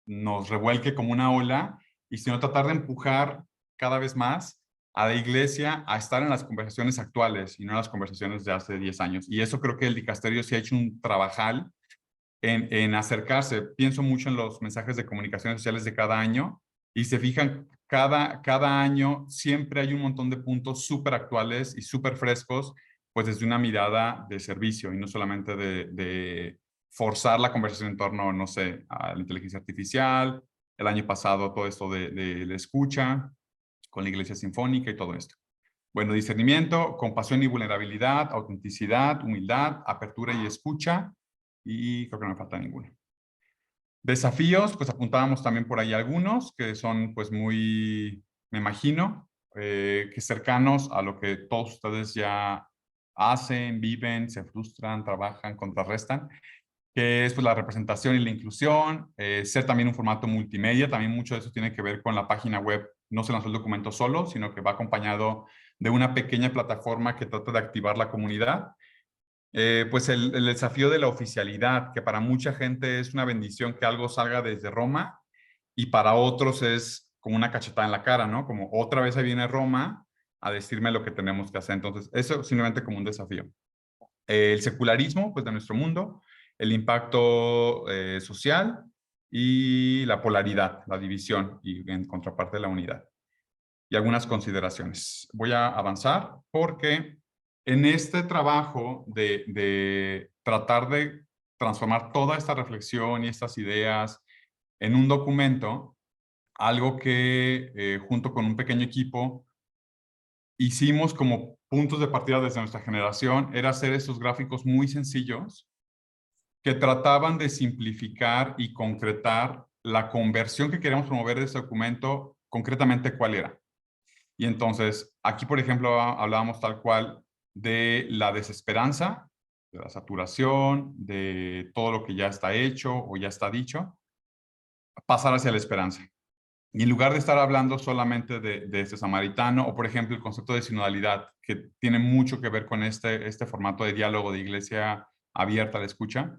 nos revuelque como una ola, y sino tratar de empujar cada vez más a la iglesia a estar en las conversaciones actuales y no en las conversaciones de hace 10 años. Y eso creo que el dicasterio sí ha hecho un trabajal en acercarse. Pienso mucho en los mensajes de comunicaciones sociales de cada año y se fijan, cada año siempre hay un montón de puntos súper actuales y súper frescos, pues desde una mirada de servicio y no solamente de forzar la conversación en torno, no sé, a la inteligencia artificial. El año pasado todo esto de la escucha con la Iglesia Sinfónica y todo esto. Bueno, discernimiento, compasión y vulnerabilidad, autenticidad, humildad, apertura y escucha, y creo que no me falta ninguno. Desafíos, pues apuntábamos también por ahí algunos que son pues muy, me imagino, que cercanos a lo que todos ustedes ya hacen, viven, se frustran, trabajan, contrarrestan, que es pues la representación y la inclusión, ser también un formato multimedia. También mucho de eso tiene que ver con la página web. No se lanzó el documento solo, sino que va acompañado de una pequeña plataforma que trata de activar la comunidad. Pues el desafío de la oficialidad, que para mucha gente es una bendición que algo salga desde Roma, y para otros es como una cachetada en la cara, ¿no? Como otra vez ahí viene Roma a decirme lo que tenemos que hacer. Entonces, eso simplemente como un desafío. El secularismo, pues, de nuestro mundo, el impacto social y la polaridad, la división, y en contraparte la unidad. Y algunas consideraciones. Voy a avanzar porque en este trabajo de tratar de transformar toda esta reflexión y estas ideas en un documento, algo que junto con un pequeño equipo hicimos como puntos de partida desde nuestra generación, era hacer esos gráficos muy sencillos que trataban de simplificar y concretar la conversión que queremos promover de este documento, concretamente cuál era. Y entonces, aquí, por ejemplo, hablábamos tal cual de la desesperanza de la saturación, de todo lo que ya está hecho o ya está dicho, pasar hacia la esperanza. Y en lugar de estar hablando solamente de este samaritano, o por ejemplo el concepto de sinodalidad, que tiene mucho que ver con este formato de diálogo de iglesia abierta a la escucha,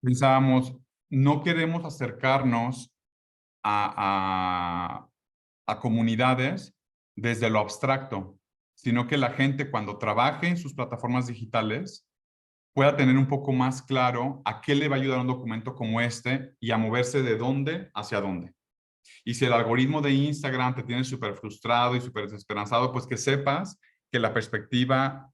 pensábamos, no queremos acercarnos a comunidades desde lo abstracto, sino que la gente cuando trabaje en sus plataformas digitales pueda tener un poco más claro a qué le va a ayudar un documento como este y a moverse de dónde hacia dónde. Y si el algoritmo de Instagram te tiene súper frustrado y súper desesperanzado, pues que sepas que la perspectiva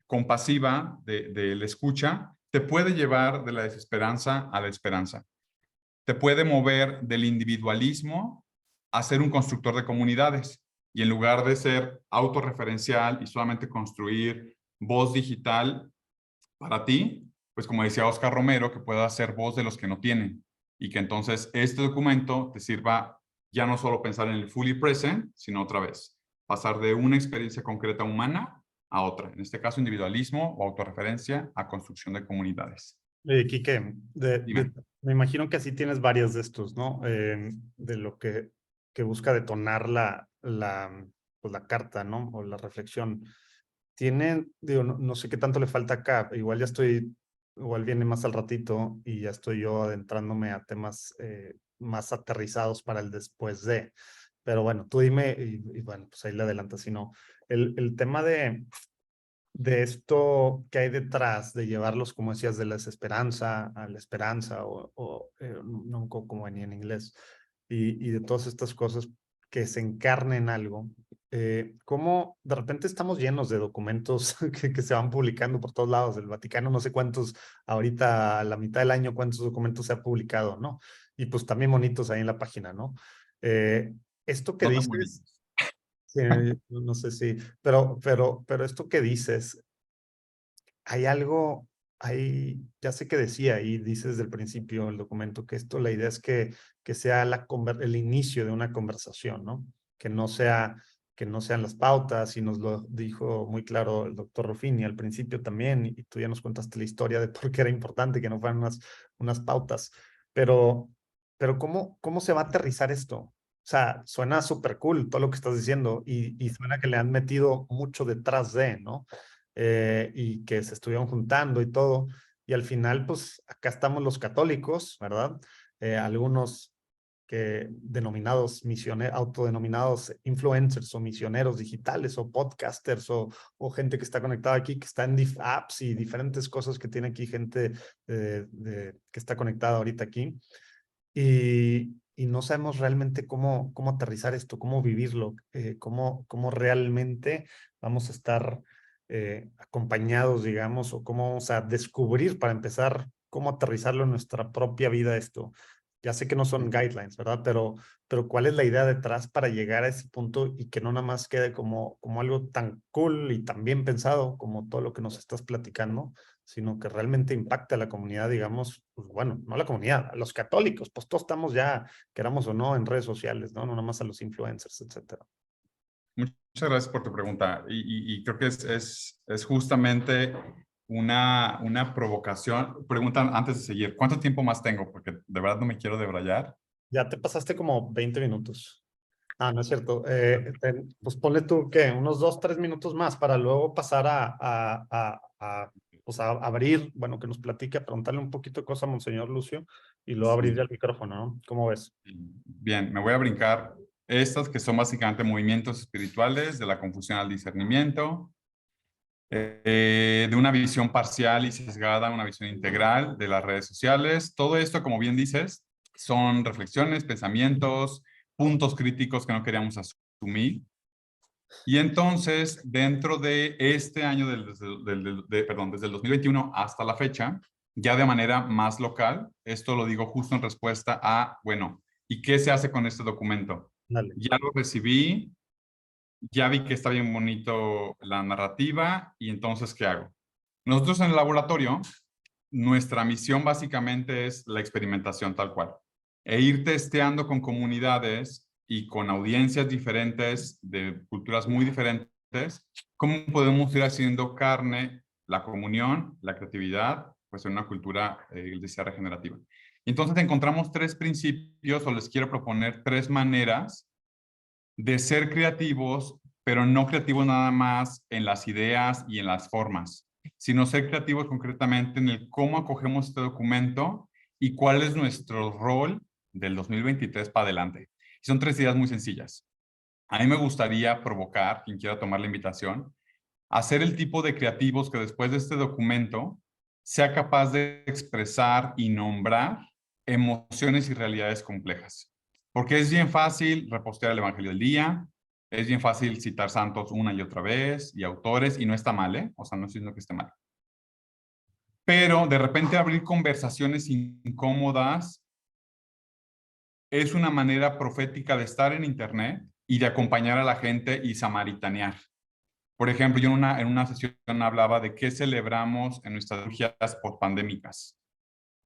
compasiva de la escucha te puede llevar de la desesperanza a la esperanza. Te puede mover del individualismo a ser un constructor de comunidades. Y en lugar de ser autorreferencial y solamente construir voz digital para ti, pues como decía Oscar Romero, que pueda ser voz de los que no tienen. Y que entonces este documento te sirva ya no solo pensar en el fully present, sino otra vez, pasar de una experiencia concreta humana a otra. En este caso, individualismo o autorreferencia a construcción de comunidades.
Quique,
Dime.
me imagino que así tienes varios de estos, ¿no? De lo que busca detonar pues la carta, ¿no? O la reflexión. Tienen, digo, no sé qué tanto le falta acá, igual viene más al ratito y ya estoy yo adentrándome a temas más aterrizados para el después de. Pero bueno, tú dime y bueno, pues ahí le adelantas, si no. El tema de esto que hay detrás, de llevarlos, como decías, de la desesperanza a la esperanza, no como venía en inglés, y de todas estas cosas que se encarnen en algo. ¿Cómo de repente estamos llenos de documentos que se van publicando por todos lados del Vaticano? No sé cuántos, ahorita a la mitad del año, cuántos documentos se ha publicado, ¿no? Y pues también bonitos ahí en la página, ¿no? Esto que
No tan
dices,
bonitos.
sí, no sé si, pero esto que dices, hay algo, ya sé que decía y dices desde el principio el documento que la idea es que sea el inicio de una conversación, ¿no? Que no sean las pautas, y nos lo dijo muy claro el doctor Ruffini al principio también, y tú ya nos contaste la historia de por qué era importante que no fueran unas pautas, pero ¿cómo se va a aterrizar esto? O sea, suena súper cool todo lo que estás diciendo y suena que le han metido mucho detrás de, ¿no? Y que se estuvieron juntando y todo. Y al final, pues acá estamos los católicos, ¿verdad? Algunos autodenominados influencers o misioneros digitales o podcasters o gente que está conectada aquí, que está en apps y diferentes cosas que tiene aquí gente que está conectada ahorita aquí. Y no sabemos realmente cómo aterrizar esto, cómo vivirlo, cómo realmente vamos a estar acompañados, digamos, o cómo vamos a descubrir para empezar cómo aterrizarlo en nuestra propia vida esto. Ya sé que no son guidelines, ¿verdad? Pero ¿cuál es la idea detrás para llegar a ese punto y que no nada más quede como algo tan cool y tan bien pensado como todo lo que nos estás platicando, sino que realmente impacte a la comunidad, digamos, pues bueno, no a la comunidad, a los católicos, pues todos estamos ya, queramos o no, en redes sociales, ¿no? No nada más a los influencers, etcétera.
Muchas gracias por tu pregunta. Y creo que es justamente una provocación. Preguntan antes de seguir, ¿cuánto tiempo más tengo? Porque de verdad no me quiero debrayar.
Ya te pasaste como 20 minutos. Ah, no es cierto. Pues ponle tú, ¿qué? Unos 2, 3 minutos más para luego pasar pues a abrir, bueno, que nos platique, a preguntarle un poquito de cosas a Monseñor Lucio y luego abrir
Sí.
ya el micrófono, ¿no? ¿Cómo ves?
Bien, me voy a brincar estas que son básicamente movimientos espirituales de la confusión al discernimiento, de una visión parcial y sesgada a una visión integral de las redes sociales. Todo esto, como bien dices, son reflexiones, pensamientos, puntos críticos que no queríamos asumir. Y entonces, dentro de este año, desde el 2021 hasta la fecha, ya de manera más local, esto lo digo justo en respuesta a, bueno, ¿y qué se hace con este documento?
Dale.
Ya lo recibí, ya vi que está bien bonito la narrativa, y entonces, ¿qué hago? Nosotros en el laboratorio, nuestra misión básicamente es la experimentación tal cual, e ir testeando con comunidades y con audiencias diferentes, de culturas muy diferentes, cómo podemos ir haciendo carne la comunión, la creatividad, pues en una cultura, él decía, regenerativa. Entonces encontramos 3 principios, o les quiero proponer 3 maneras de ser creativos, pero no creativos nada más en las ideas y en las formas, sino ser creativos concretamente en el cómo acogemos este documento y cuál es nuestro rol del 2023 para adelante. Y son 3 ideas muy sencillas. A mí me gustaría provocar, quien quiera tomar la invitación, a ser el tipo de creativos que después de este documento sea capaz de expresar y nombrar emociones y realidades complejas. Porque es bien fácil repostear el Evangelio del día, es bien fácil citar santos una y otra vez y autores, y no está mal, ¿eh? O sea, no estoy diciendo que esté mal. Pero de repente abrir conversaciones incómodas es una manera profética de estar en Internet y de acompañar a la gente y samaritanear. Por ejemplo, yo en una sesión hablaba de qué celebramos en nuestras liturgias postpandémicas.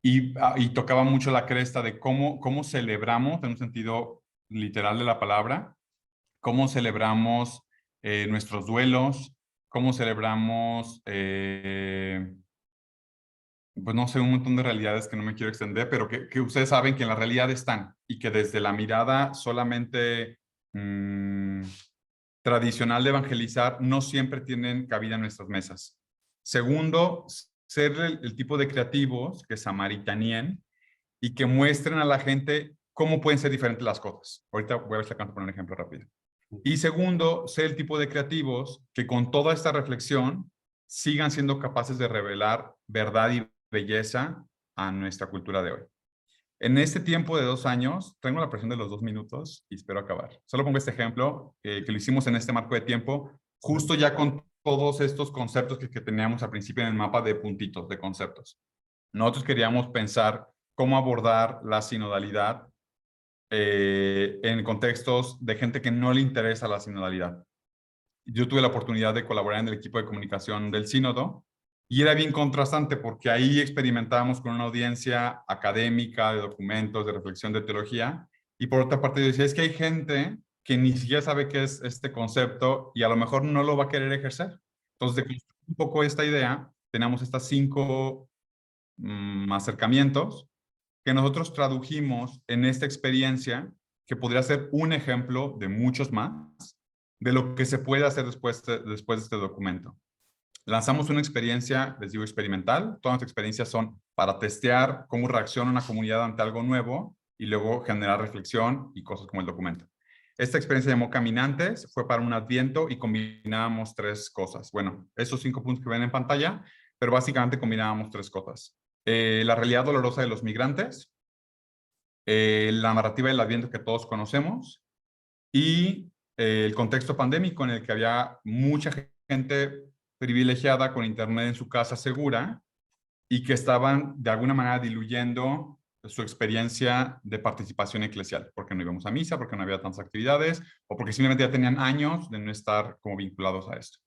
Y tocaba mucho la cresta de cómo celebramos, en un sentido literal de la palabra, cómo celebramos nuestros duelos, cómo celebramos, pues no sé, un montón de realidades que no me quiero extender, pero que ustedes saben que en la realidad están y que desde la mirada solamente tradicional de evangelizar no siempre tienen cabida en nuestras mesas. Segundo, ser el tipo de creativos que samaritanien y que muestren a la gente cómo pueden ser diferentes las cosas. Ahorita voy a ver si alcanzo a poner un ejemplo rápido. Y segundo, ser el tipo de creativos que con toda esta reflexión sigan siendo capaces de revelar verdad y belleza a nuestra cultura de hoy. En este tiempo de 2 años, tengo la presión de los 2 minutos y espero acabar. Solo pongo este ejemplo, que lo hicimos en este marco de tiempo, justo ya con todos estos conceptos que teníamos al principio en el mapa de puntitos, de conceptos. Nosotros queríamos pensar cómo abordar la sinodalidad en contextos de gente que no le interesa la sinodalidad. Yo tuve la oportunidad de colaborar en el equipo de comunicación del sínodo y era bien contrastante porque ahí experimentábamos con una audiencia académica, de documentos, de reflexión de teología, y por otra parte yo decía, es que hay gente que ni siquiera sabe qué es este concepto y a lo mejor no lo va a querer ejercer. Entonces, de construir un poco esta idea, tenemos estas 5 acercamientos que nosotros tradujimos en esta experiencia, que podría ser un ejemplo de muchos más, de lo que se puede hacer después de este documento. Lanzamos una experiencia, les digo, experimental. Todas las experiencias son para testear cómo reacciona una comunidad ante algo nuevo y luego generar reflexión y cosas como el documento. Esta experiencia se llamó Caminantes, fue para un adviento y combinábamos 3 cosas. Bueno, esos 5 puntos que ven en pantalla, pero básicamente combinábamos 3 cosas. La realidad dolorosa de los migrantes, la narrativa del adviento que todos conocemos y el contexto pandémico en el que había mucha gente privilegiada con internet en su casa segura y que estaban de alguna manera diluyendo su experiencia de participación eclesial, porque no íbamos a misa, porque no había tantas actividades o porque simplemente ya tenían años de no estar como vinculados a esto.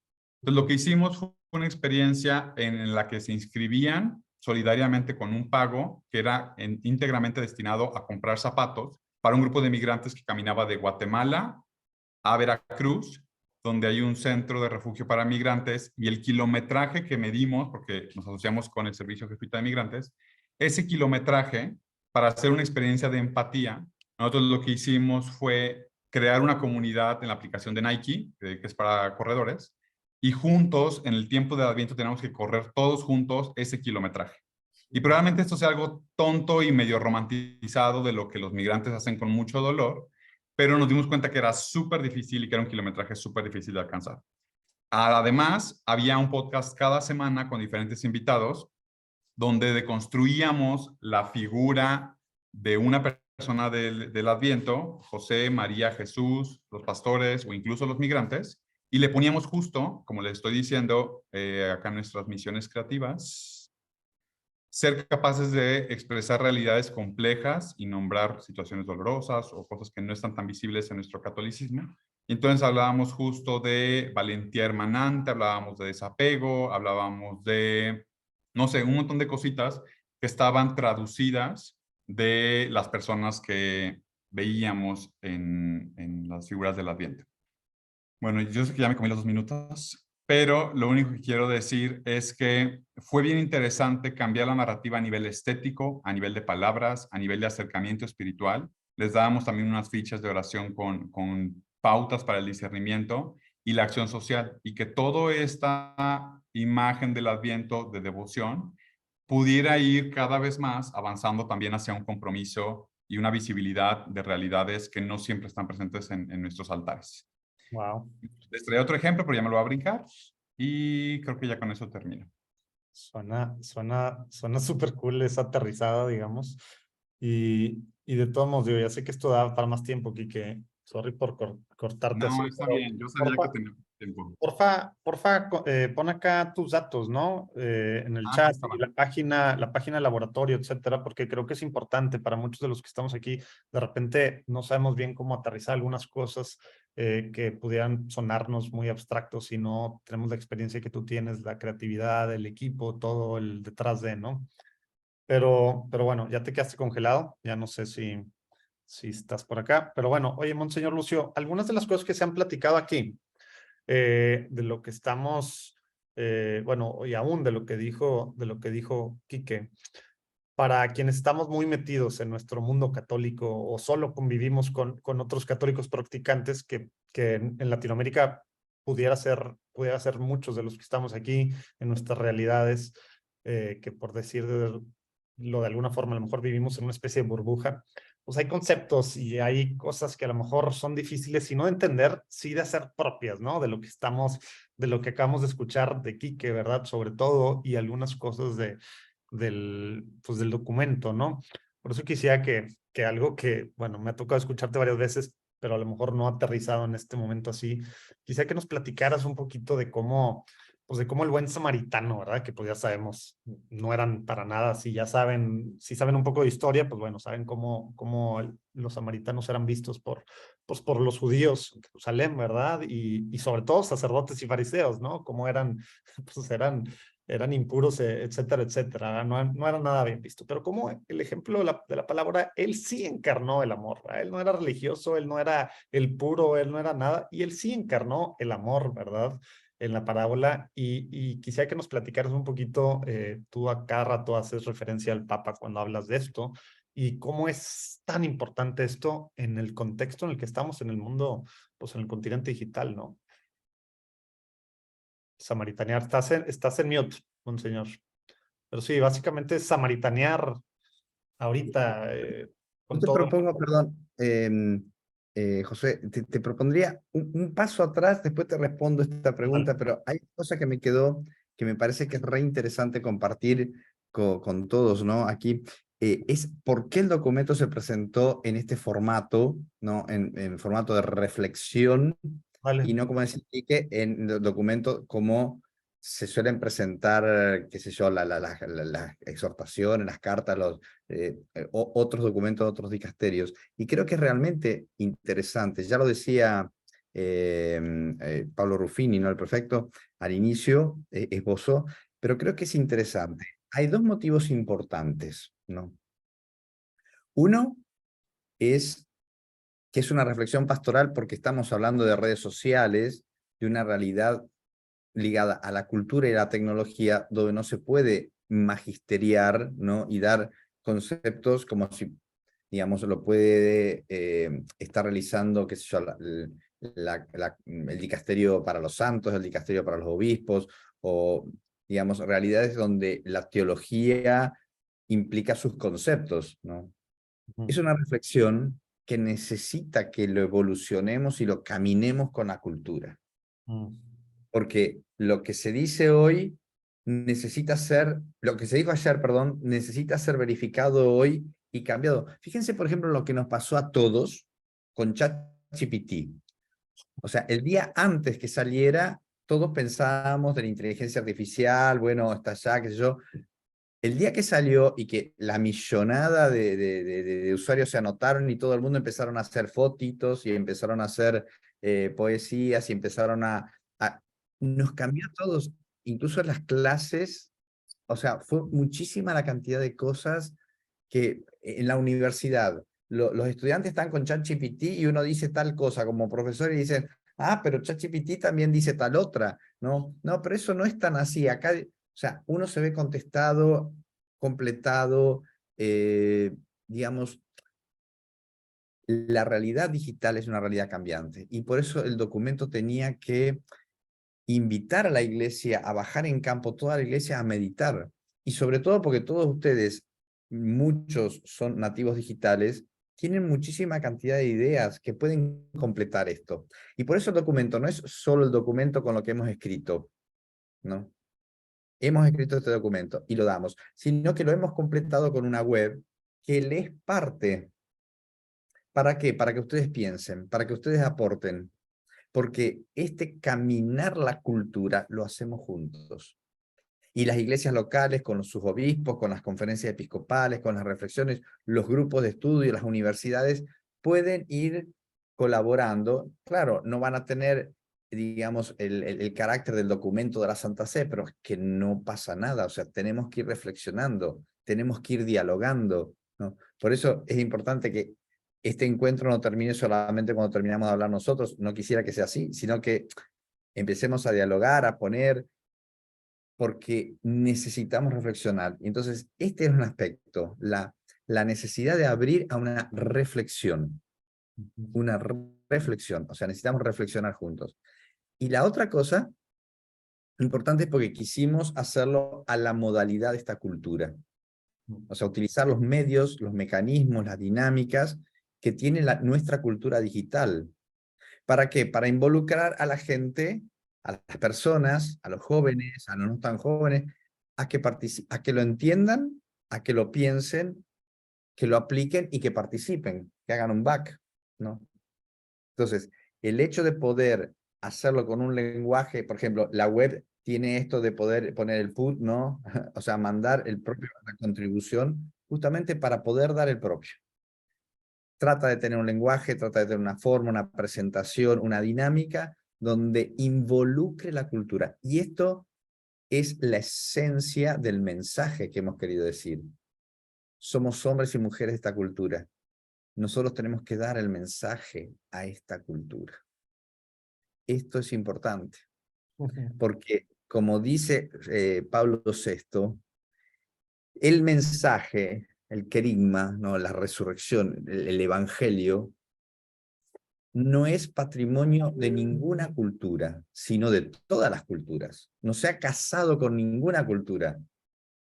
Entonces lo que hicimos fue una experiencia en la que se inscribían solidariamente con un pago que era íntegramente destinado a comprar zapatos para un grupo de migrantes que caminaba de Guatemala a Veracruz, donde hay un centro de refugio para migrantes, y el kilometraje que medimos, porque nos asociamos con el Servicio Jesuita de Migrantes, ese kilometraje, para hacer una experiencia de empatía, nosotros lo que hicimos fue crear una comunidad en la aplicación de Nike, que es para corredores, y juntos, en el tiempo de Adviento, tenemos que correr todos juntos ese kilometraje. Y probablemente esto sea algo tonto y medio romantizado de lo que los migrantes hacen con mucho dolor, pero nos dimos cuenta que era súper difícil y que era un kilometraje súper difícil de alcanzar. Además, había un podcast cada semana con diferentes invitados donde deconstruíamos la figura de una persona del Adviento, José, María, Jesús, los pastores o incluso los migrantes, y le poníamos justo, como les estoy diciendo, acá en nuestras misiones creativas, ser capaces de expresar realidades complejas y nombrar situaciones dolorosas o cosas que no están tan visibles en nuestro catolicismo. Entonces hablábamos justo de valentía hermanante, hablábamos de desapego, hablábamos de, no sé, un montón de cositas que estaban traducidas de las personas que veíamos en las figuras del Adviento. Bueno, yo sé que ya me comí los 2 minutos, pero lo único que quiero decir es que fue bien interesante cambiar la narrativa a nivel estético, a nivel de palabras, a nivel de acercamiento espiritual. Les dábamos también unas fichas de oración con pautas para el discernimiento y la acción social, y que toda esta imagen del Adviento de devoción pudiera ir cada vez más avanzando también hacia un compromiso y una visibilidad de realidades que no siempre están presentes en nuestros altares.
Wow.
Les traía otro ejemplo, pero ya me lo voy a brincar y creo que ya con eso termino.
Suena súper cool esa aterrizada, digamos. Y de todos modos, digo, ya sé que esto da para más tiempo, Quique. Sorry por cortarte así.
No, está
pero
bien, yo sabía
porfa,
que tenía tiempo.
porfa, pon acá tus datos, ¿no? En el
Aquí
chat
estaba.
y la página de laboratorio, etcétera, porque creo que es importante para muchos de los que estamos aquí. De repente no sabemos bien cómo aterrizar algunas cosas que pudieran sonarnos muy abstractos si no tenemos la experiencia que tú tienes, la creatividad, el equipo, todo el detrás de, ¿no? Pero bueno, ya te quedaste congelado, ya no sé si estás por acá, pero bueno, oye, Monseñor Lucio, algunas de las cosas que se han platicado aquí, de lo que estamos, bueno, y aún de lo que dijo Quique, para quienes estamos muy metidos en nuestro mundo católico o solo convivimos con otros católicos practicantes que en Latinoamérica pudiera ser muchos de los que estamos aquí en nuestras realidades, que por decirlo de alguna forma, a lo mejor vivimos en una especie de burbuja, pues hay conceptos y hay cosas que a lo mejor son difíciles, si no de entender, sí de hacer propias, ¿no? De lo que acabamos de escuchar de Quique, ¿verdad? Sobre todo, y algunas cosas pues del documento, ¿no? Por eso quisiera que algo que, bueno, me ha tocado escucharte varias veces, pero a lo mejor no aterrizado en este momento así, quisiera que nos platicaras un poquito de cómo, pues de cómo el buen samaritano, ¿verdad? Que pues ya sabemos, no eran para nada, si ya saben, si saben un poco de historia, pues bueno, saben cómo los samaritanos eran vistos pues por los judíos en Jerusalén, ¿verdad? Y sobre todo sacerdotes y fariseos, ¿no? Como eran, pues eran impuros, etcétera, etcétera. No era nada bien visto. Pero como el ejemplo de la palabra, él sí encarnó el amor, ¿verdad? Él no era religioso, él no era el puro, él no era nada, y él sí encarnó el amor, ¿verdad? En la parábola, y quisiera que nos platicaras un poquito, tú a cada rato haces referencia al Papa cuando hablas de esto, y cómo es tan importante esto en el contexto en el que estamos en el mundo, pues en el continente digital, ¿no? Samaritanear, estás en mute, monseñor. Pero sí, básicamente es samaritanear ahorita
Yo
con
te
todo.
propongo, perdón, José, te propondría un paso atrás, después te respondo esta pregunta, pero hay una cosa que me quedó, que me parece que es re interesante compartir con todos, ¿no? Aquí, es por qué el documento se presentó en este formato, ¿no? En formato de reflexión,
Vale.
y no, como decía Quique, en el documento como se suelen presentar, qué sé yo, las exhortaciones, las cartas, otros documentos, otros dicasterios. Y creo que es realmente interesante. Ya lo decía Pablo Ruffini, ¿no? El prefecto, al inicio esbozó, pero creo que es interesante. Hay dos motivos importantes, ¿no? Uno es que es una reflexión pastoral porque estamos hablando de redes sociales, de una realidad ligada a la cultura y la tecnología, donde no se puede magisteriar, ¿no? Y dar conceptos como si, digamos, lo puede estar realizando, qué sé yo, el dicasterio para los santos, el dicasterio para los obispos, o, digamos, realidades donde la teología implica sus conceptos, ¿no? Es una reflexión que necesita que lo evolucionemos y lo caminemos con la cultura. Porque lo que se dice hoy necesita ser, lo que se dijo ayer, perdón, necesita ser verificado hoy y cambiado. Fíjense, por ejemplo, lo que nos pasó a todos con ChatGPT. O sea, el día antes que saliera, todos pensábamos de la inteligencia artificial, bueno, está ya, qué sé yo. El día que salió y que la millonada de usuarios se anotaron y todo el mundo empezaron a hacer fotitos y empezaron a hacer poesías y empezaron nos cambió a todos, incluso en las clases. O sea, fue muchísima la cantidad de cosas que en la universidad los estudiantes están con ChatGPT y uno dice tal cosa como profesor y dicen, pero ChatGPT también dice tal otra. No, no, pero eso no es tan así. Acá, o sea, uno se ve contestado, completado, digamos, la realidad digital es una realidad cambiante. Y por eso el documento tenía que invitar a la iglesia a bajar en campo, toda la iglesia a meditar. Y sobre todo porque todos ustedes, muchos son nativos digitales, tienen muchísima cantidad de ideas que pueden completar esto. Y por eso el documento no es solo el documento con lo que hemos escrito, ¿no? Hemos escrito este documento y lo damos, sino que lo hemos completado con una web que les parte. ¿Para qué? Para que ustedes piensen, para que ustedes aporten. Porque este caminar la cultura lo hacemos juntos. Y las iglesias locales, con sus obispos, con las conferencias episcopales, con las reflexiones, los grupos de estudio, las universidades, pueden ir colaborando. Claro, no van a tener, digamos, el carácter del documento de la Santa Sede, pero es que no pasa nada. O sea, tenemos que ir reflexionando, tenemos que ir dialogando, ¿no? Por eso es importante que este encuentro no termine solamente cuando terminamos de hablar nosotros. No quisiera que sea así, sino que empecemos a dialogar, a poner, porque necesitamos reflexionar. Y entonces, este es un aspecto, la necesidad de abrir a una reflexión. Una reflexión, o sea, necesitamos reflexionar juntos. Y la otra cosa importante es porque quisimos hacerlo a la modalidad de esta cultura. O sea, utilizar los medios, los mecanismos, las dinámicas que tiene nuestra cultura digital. ¿Para qué? Para involucrar a la gente, a las personas, a los jóvenes, a los no tan jóvenes, a que lo entiendan, a que lo piensen, que lo apliquen y que participen, que hagan un back, ¿no? Entonces, el hecho de poder hacerlo con un lenguaje, por ejemplo, la web tiene esto de poder poner el put, ¿no? O sea, mandar la contribución, justamente para poder dar el propio. Trata de tener un lenguaje, trata de tener una forma, una presentación, una dinámica, donde involucre la cultura. Y esto es la esencia del mensaje que hemos querido decir. Somos hombres y mujeres de esta cultura. Nosotros tenemos que dar el mensaje a esta cultura. Esto es importante, porque como dice Pablo VI, el mensaje, el querigma, ¿no? La resurrección, el evangelio, no es patrimonio de ninguna cultura, sino de todas las culturas. No se ha casado con ninguna cultura.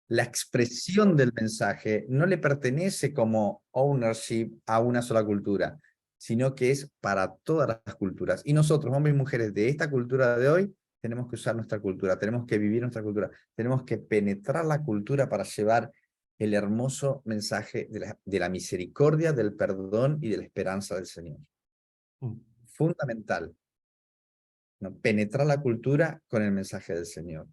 La expresión del mensaje no le pertenece como ownership a una sola cultura, sino que es para todas las culturas. Y nosotros, hombres y mujeres de esta cultura de hoy, tenemos que usar nuestra cultura, tenemos que vivir nuestra cultura, tenemos que penetrar la cultura para llevar el hermoso mensaje de la misericordia, del perdón y de la esperanza del Señor. Fundamental, ¿no? Penetrar la cultura con el mensaje del Señor.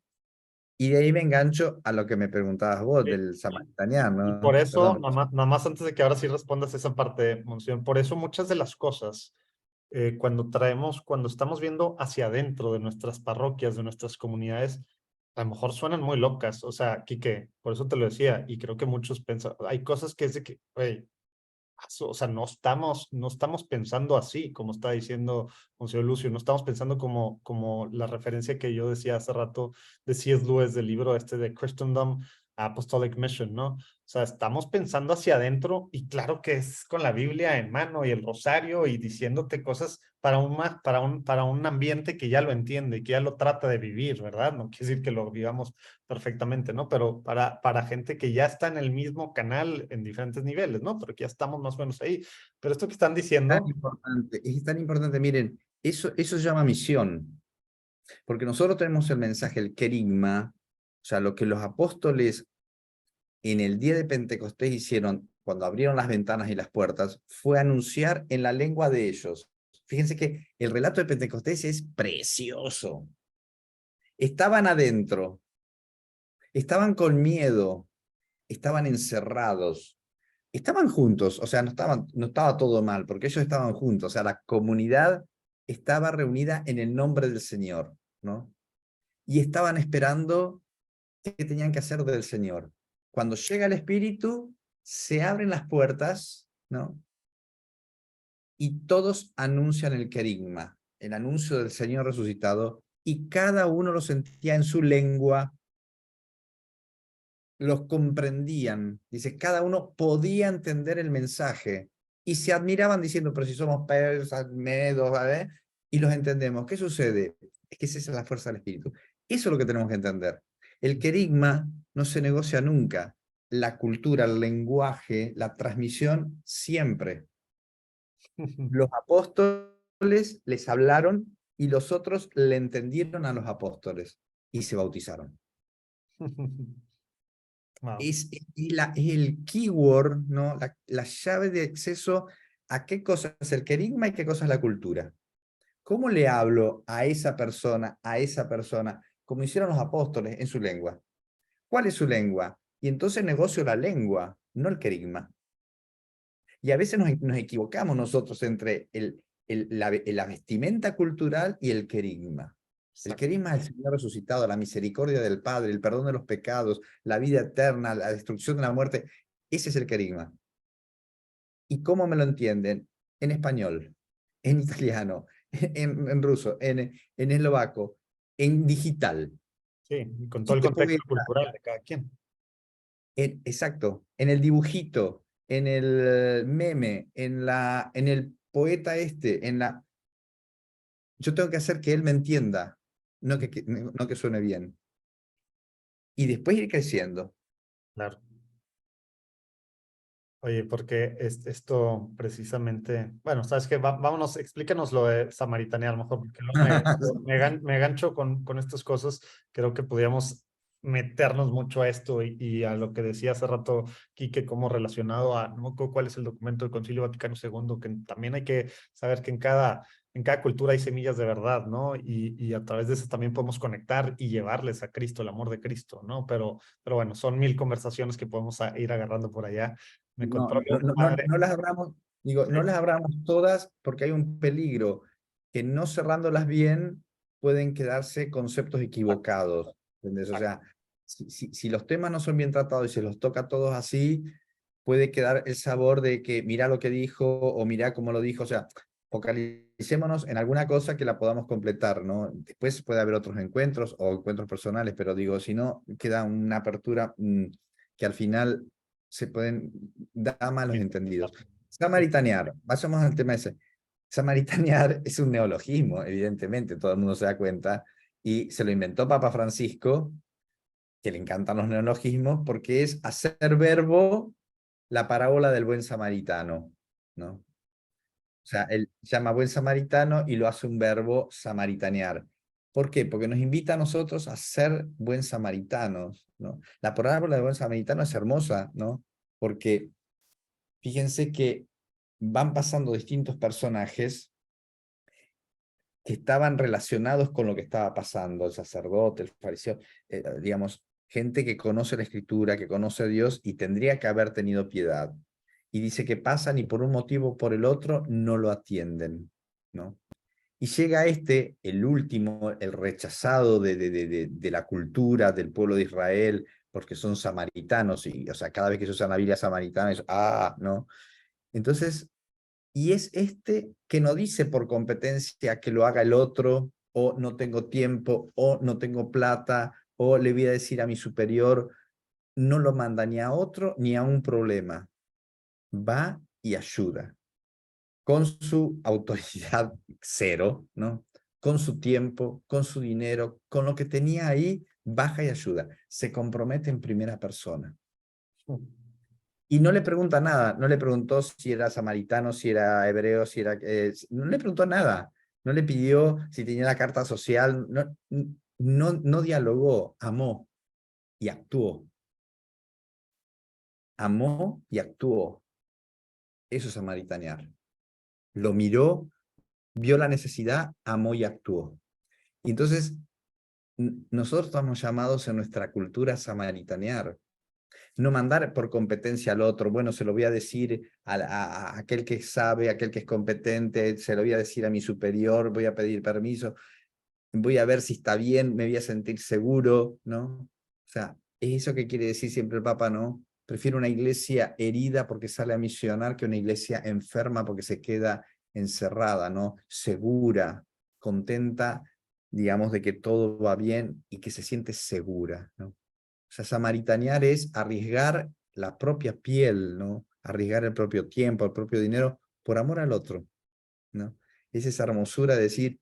Y de ahí me engancho a lo que me preguntabas vos,
Sí.
del samaritaniano.
Y por eso,
Perdón.
nada más antes de que ahora sí respondas esa parte, Monseñor, por eso muchas de las cosas, cuando estamos viendo hacia adentro de nuestras parroquias, de nuestras comunidades, a lo mejor suenan muy locas. O sea, Quique, por eso te lo decía, y creo que muchos piensan, hay cosas que es de que, güey, o sea, no estamos pensando así, como está diciendo Monseñor Lucio, no estamos pensando como la referencia que yo decía hace rato de C.S. Lewis del libro este de Christendom Apostolic Mission, ¿no? O sea, estamos pensando hacia adentro y claro que es con la Biblia en mano y el rosario y diciéndote cosas para un ambiente que ya lo entiende, que ya lo trata de vivir, ¿verdad? No quiere decir que lo vivamos perfectamente, ¿no? Pero para gente que ya está en el mismo canal en diferentes niveles, ¿no? Pero que ya estamos más o menos ahí. Pero esto que están diciendo...
Es tan importante, miren, eso se llama misión, porque nosotros tenemos el mensaje, el querigma, o sea, lo que los apóstoles en el día de Pentecostés hicieron cuando abrieron las ventanas y las puertas, fue anunciar en la lengua de ellos. Fíjense que el relato de Pentecostés es precioso. Estaban adentro, estaban con miedo, estaban encerrados, estaban juntos, o sea, no estaba todo mal, porque ellos estaban juntos, o sea, la comunidad estaba reunida en el nombre del Señor, ¿no? Y estaban esperando qué tenían que hacer del Señor. Cuando llega el Espíritu, se abren las puertas, ¿no? Y todos anuncian el querigma. el anuncio del Señor resucitado, y cada uno lo sentía en su lengua, los comprendían. Dice, cada uno podía entender el mensaje, y se admiraban diciendo, pero si somos persas, medos, ¿vale? Y los entendemos. ¿Qué sucede? Es que esa es la fuerza del Espíritu. Eso es lo que tenemos que entender. El querigma no se negocia nunca. La cultura, el lenguaje, la transmisión, siempre. Los apóstoles les hablaron y los otros le entendieron a los apóstoles y se bautizaron.
Wow.
Es el keyword, ¿no? La llave de acceso a qué cosa es el querigma y qué cosa es la cultura. ¿Cómo le hablo a esa persona, como hicieron los apóstoles en su lengua? ¿Cuál es su lengua? Y entonces negocio la lengua, no el querigma. Y a veces nos equivocamos nosotros entre la vestimenta cultural y el querigma. El querigma es el Señor resucitado, la misericordia del Padre, el perdón de los pecados, la vida eterna, la destrucción de la muerte. Ese es el querigma. ¿Y cómo me lo entienden? En español, en italiano, en ruso, en eslovaco, en digital.
Sí, y con todo
Y
el
qué
contexto
poeta,
cultural de cada quien.
exacto, en el dibujito, en el meme, en el poeta yo tengo que hacer que él me entienda, no que suene bien. Y después ir creciendo.
Claro. Oye, porque esto precisamente, bueno, sabes que vámonos, explícanos lo de samaritanear mejor, porque luego me gancho con estas cosas. Creo que podríamos meternos mucho a esto y a lo que decía hace rato Quique, como relacionado a, no me acuerdo cuál es el documento del Concilio Vaticano II, que también hay que saber que en cada cultura hay semillas de verdad, ¿no? Y a través de eso también podemos conectar y llevarles a Cristo, el amor de Cristo, ¿no? Pero bueno, son 1000 conversaciones que podemos ir agarrando por allá. Me contó un padre.
No las abramos, digo, no las abramos todas porque hay un peligro que no cerrándolas bien pueden quedarse conceptos equivocados. ¿Entendés? O sea, si los temas no son bien tratados y se los toca a todos así, puede quedar el sabor de que mira lo que dijo o mira cómo lo dijo. O sea, focalicémonos en alguna cosa que la podamos completar, ¿no? Después puede haber otros encuentros o encuentros personales, pero digo, si no, queda una apertura que al final se pueden dar malos entendidos. Samaritanear, pasemos al tema ese. Samaritanear es un neologismo, evidentemente, todo el mundo se da cuenta, y se lo inventó Papa Francisco, que le encantan los neologismos, porque es hacer verbo la parábola del buen samaritano, ¿no? O sea, él llama buen samaritano y lo hace un verbo samaritanear. ¿Por qué? Porque nos invita a nosotros a ser buen samaritanos, ¿no? La parábola del buen samaritano es hermosa, ¿no? Porque fíjense que van pasando distintos personajes que estaban relacionados con lo que estaba pasando, el sacerdote, el fariseo, digamos, gente que conoce la Escritura, que conoce a Dios y tendría que haber tenido piedad. Y dice que pasan y por un motivo o por el otro no lo atienden, ¿no? Y llega el último, el rechazado de la cultura del pueblo de Israel, porque son samaritanos, y, o sea, cada vez que se usa la Biblia samaritana es, ¿no? Entonces, y es que no dice por competencia que lo haga el otro, o no tengo tiempo, o no tengo plata, o le voy a decir a mi superior, no lo manda ni a otro ni a un problema. Va y ayuda, con su autoridad cero, ¿no? Con su tiempo, con su dinero, con lo que tenía ahí, baja y ayuda. Se compromete en primera persona. Y no le pregunta nada, no le preguntó si era samaritano, si era hebreo, si era... no le preguntó nada, no le pidió si tenía la carta social, no dialogó, amó y actuó. Amó y actuó. Eso es samaritanear. Lo miró, vio la necesidad, amó y actuó. Y entonces, nosotros estamos llamados en nuestra cultura a samaritanear. No mandar por competencia al otro, bueno, se lo voy a decir a aquel que sabe, a aquel que es competente, se lo voy a decir a mi superior, voy a pedir permiso, voy a ver si está bien, me voy a sentir seguro, ¿no? O sea, es eso que quiere decir siempre el Papa, ¿no? Prefiero una iglesia herida porque sale a misionar que una iglesia enferma porque se queda encerrada, ¿no? Segura. contenta, digamos, de que todo va bien y que se siente segura, ¿no? O sea, samaritanear es arriesgar la propia piel, ¿no? Arriesgar el propio tiempo, el propio dinero, por amor al otro, ¿no? Es esa hermosura de decir,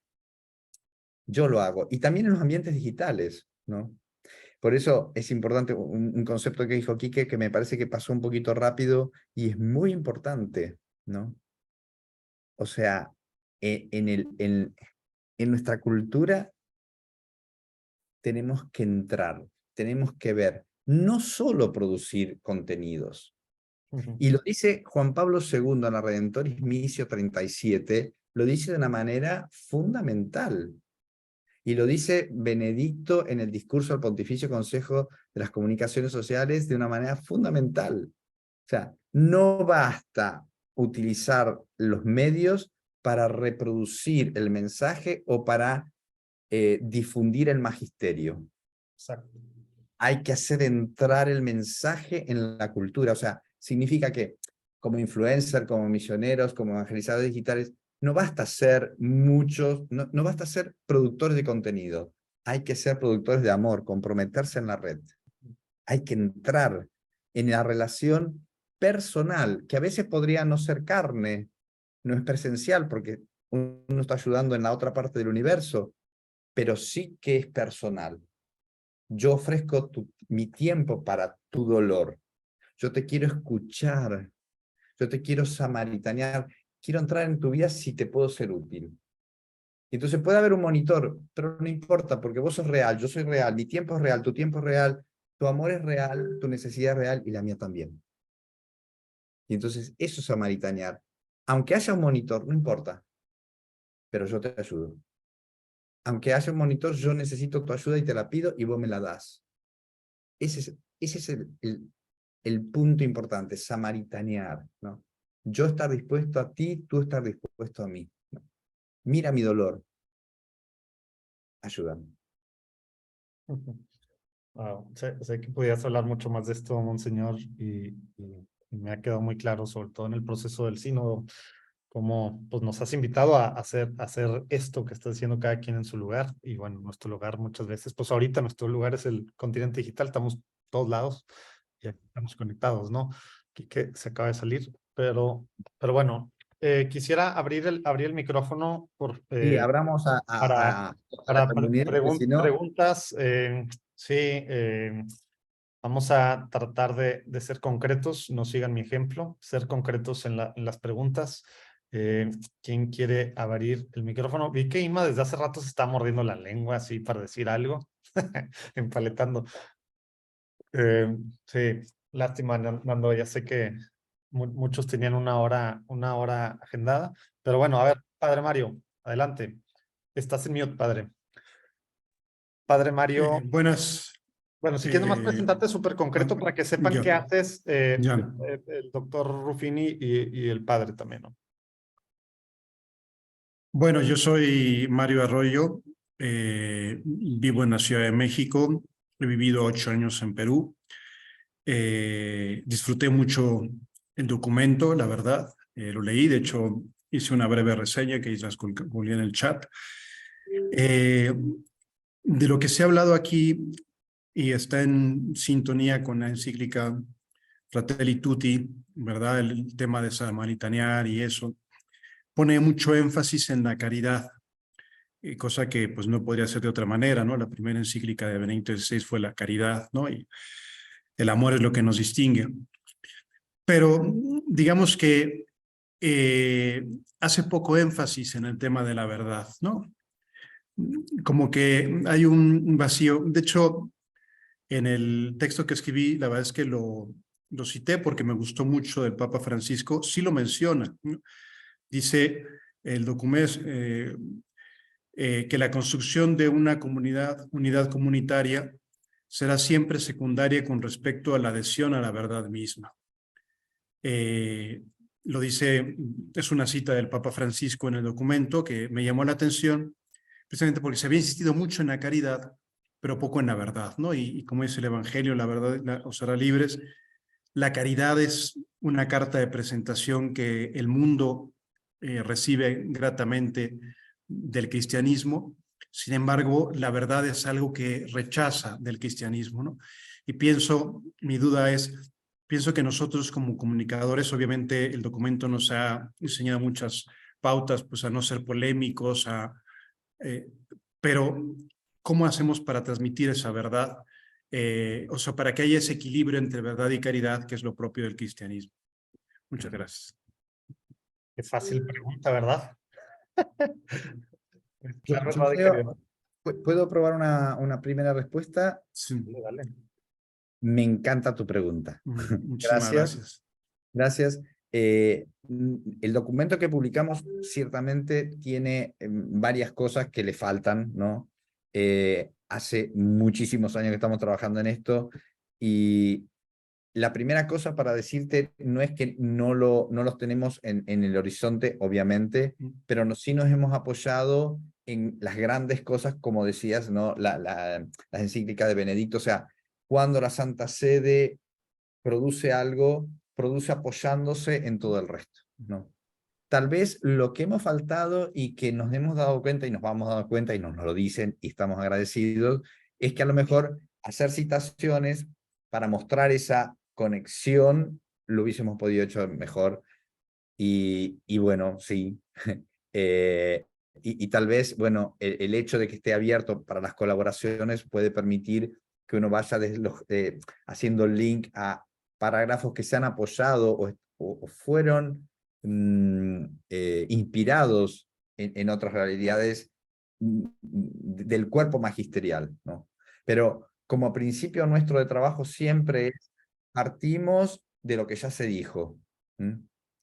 yo lo hago. Y también en los ambientes digitales, ¿no? Por eso es importante un concepto que dijo Quique que me parece que pasó un poquito rápido y es muy importante, ¿no? O sea, en nuestra cultura tenemos que entrar, tenemos que ver, no solo producir contenidos. Y lo dice Juan Pablo II en la Redentoris Missio 37, lo dice de una manera fundamental. Y lo dice Benedicto en el discurso al Pontificio Consejo de las Comunicaciones Sociales de una manera fundamental. O sea, no basta utilizar los medios para reproducir el mensaje o para difundir el magisterio.
Exacto.
Hay que hacer entrar el mensaje en la cultura. O sea, significa que como influencer, como misioneros, como evangelizadores digitales, no basta ser muchos, no basta ser productores de contenido. Hay que ser productores de amor, comprometerse en la red. Hay que entrar en la relación personal, que a veces podría no ser carne, no es presencial porque uno está ayudando en la otra parte del universo, pero sí que es personal. Yo ofrezco mi tiempo para tu dolor. Yo te quiero escuchar. Yo te quiero samaritanear. Quiero entrar en tu vida si te puedo ser útil. Entonces puede haber un monitor, pero no importa, porque vos sos real, yo soy real, mi tiempo es real, tu tiempo es real, tu amor es real, tu necesidad es real y la mía también. Y entonces eso es samaritanear. Aunque haya un monitor, no importa, pero yo te ayudo. Aunque haya un monitor, yo necesito tu ayuda y te la pido y vos me la das. Ese es el punto importante, samaritanear, ¿no? Yo estar dispuesto a ti, tú estar dispuesto a mí, ¿no? Mira mi dolor, ayúdame.
Wow. Sé que podías hablar mucho más de esto, Monseñor, y me ha quedado muy claro, sobre todo en el proceso del sínodo, cómo pues, nos has invitado a hacer esto que está haciendo cada quien en su lugar. Y bueno, nuestro lugar muchas veces, pues ahorita nuestro lugar es el continente digital, estamos todos lados y aquí estamos conectados, ¿no? Que se acaba de salir, pero bueno, quisiera abrir el micrófono
Sí, abramos
para,
a la comunidad, porque si no,
preguntas. Sí, vamos a tratar de ser concretos, no sigan mi ejemplo, ser concretos en las preguntas. ¿Quién quiere abrir el micrófono? Vi que Ima desde hace rato se está mordiendo la lengua así para decir algo, empaletando. Sí, lástima, Nando, ya sé que muchos tenían una hora agendada, pero bueno, a ver, Padre Mario, adelante. Estás en mute, Padre. Padre Mario.
Buenas.
Bueno, si quieres nomás presentarte súper concreto para que sepan
ya,
qué haces
ya.
el doctor Ruffini y el padre también, ¿no?
Bueno, yo soy Mario Arroyo, vivo en la Ciudad de México, he vivido 8 años en Perú, disfruté mucho el documento, la verdad, lo leí, de hecho hice una breve reseña que las publiqué en el chat. De lo que se ha hablado aquí y está en sintonía con la encíclica Fratelli Tutti, ¿verdad? El tema de samaritanear y eso, pone mucho énfasis en la caridad, cosa que pues no podría ser de otra manera, ¿no? La primera encíclica de Benedicto XVI fue la caridad, ¿no? Y el amor es lo que nos distingue. Pero digamos que hace poco énfasis en el tema de la verdad, ¿no? Como que hay un vacío. De hecho, en el texto que escribí, la verdad es que lo cité porque me gustó mucho del Papa Francisco, sí lo menciona, ¿no? Dice el documento que la construcción de una unidad comunitaria será siempre secundaria con respecto a la adhesión a la verdad misma. Lo dice, es una cita del Papa Francisco en el documento que me llamó la atención, precisamente porque se había insistido mucho en la caridad, pero poco en la verdad, ¿no? Y como dice el Evangelio, la verdad os hará libres. La caridad es una carta de presentación que el mundo recibe gratamente del cristianismo. Sin embargo, la verdad es algo que rechaza del cristianismo, ¿no? Y mi duda es, pienso que nosotros como comunicadores, obviamente el documento nos ha enseñado muchas pautas, pues a no ser polémicos, pero ¿cómo hacemos para transmitir esa verdad? O sea, para que haya ese equilibrio entre verdad y caridad, que es lo propio del cristianismo. Muchas gracias.
Qué fácil pregunta, ¿verdad?
Yo-
La
yo
verdad y
creo-
caridad.
¿Puedo probar una primera respuesta?
Sí.
Dale, dale.
Me encanta tu pregunta.
Muchísimas gracias.
Gracias. El documento que publicamos ciertamente tiene varias cosas que le faltan, ¿no? Hace muchísimos años que estamos trabajando en esto y la primera cosa para decirte no es que no los tenemos en el horizonte, obviamente, pero sí nos hemos apoyado en las grandes cosas, como decías, ¿no? Las encíclicas de Benedicto, o sea, cuando la Santa Sede produce algo, produce apoyándose en todo el resto, ¿no? Tal vez lo que hemos faltado y que nos hemos dado cuenta y nos vamos dando cuenta y nos lo dicen y estamos agradecidos, es que a lo mejor hacer citaciones para mostrar esa conexión lo hubiésemos podido hecho mejor y bueno, sí. Y tal vez, bueno, el hecho de que esté abierto para las colaboraciones puede permitir que uno vaya haciendo el link a parágrafos que se han apoyado o fueron inspirados en otras realidades del cuerpo magisterial, ¿no? Pero como principio nuestro de trabajo siempre es, partimos de lo que ya se dijo.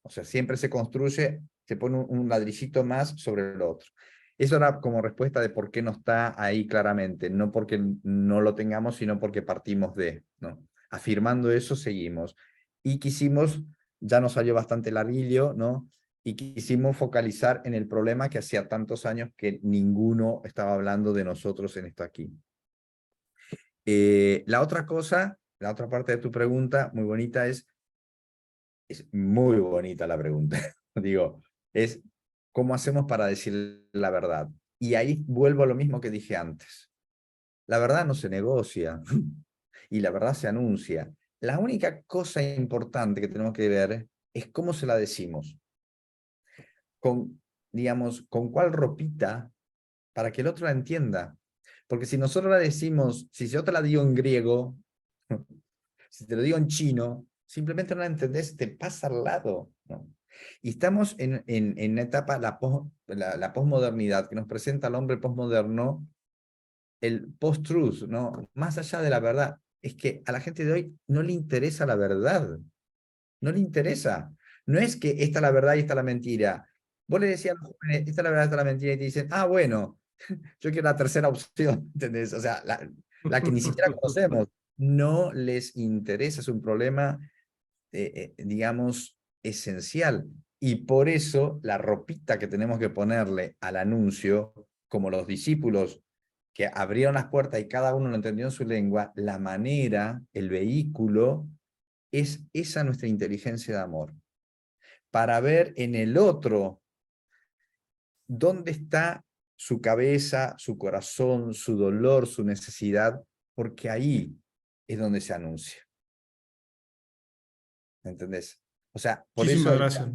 O sea, siempre se construye, se pone un ladrillito más sobre el otro. Eso era como respuesta de por qué no está ahí claramente, no porque no lo tengamos, sino porque partimos de, ¿no? Afirmando eso, seguimos. Y quisimos, ya nos salió bastante larguillo, ¿no? Y quisimos focalizar en el problema que hacía tantos años que ninguno estaba hablando de nosotros en esto aquí. La otra cosa, la otra parte de tu pregunta, muy bonita, es muy bonita la pregunta. Digo, es ¿cómo hacemos para decir la verdad? Y ahí vuelvo a lo mismo que dije antes. La verdad no se negocia y la verdad se anuncia. La única cosa importante que tenemos que ver es cómo se la decimos. Digamos, con cuál ropita para que el otro la entienda. Porque si nosotros la decimos, si yo te la digo en griego, si te lo digo en chino, simplemente no la entendés, te pasa al lado, ¿no? Y estamos en una etapa, la posmodernidad, que nos presenta al hombre posmoderno, el post-truth, ¿no? Más allá de la verdad, es que a la gente de hoy no le interesa la verdad, no le interesa. No es que esta es la verdad y esta es la mentira. Vos le decías a los jóvenes, esta es la verdad, esta es la mentira, y te dicen, ah, bueno, yo quiero la tercera opción, ¿entendés? O sea, la que ni siquiera conocemos. No les interesa, es un problema, digamos, esencial. Y por eso la ropita que tenemos que ponerle al anuncio, como los discípulos que abrieron las puertas y cada uno lo entendió en su lengua, la manera, el vehículo, es esa nuestra inteligencia de amor. Para ver en el otro dónde está su cabeza, su corazón, su dolor, su necesidad, porque ahí es donde se anuncia. ¿Entendés? O sea,
Muchísimas gracias.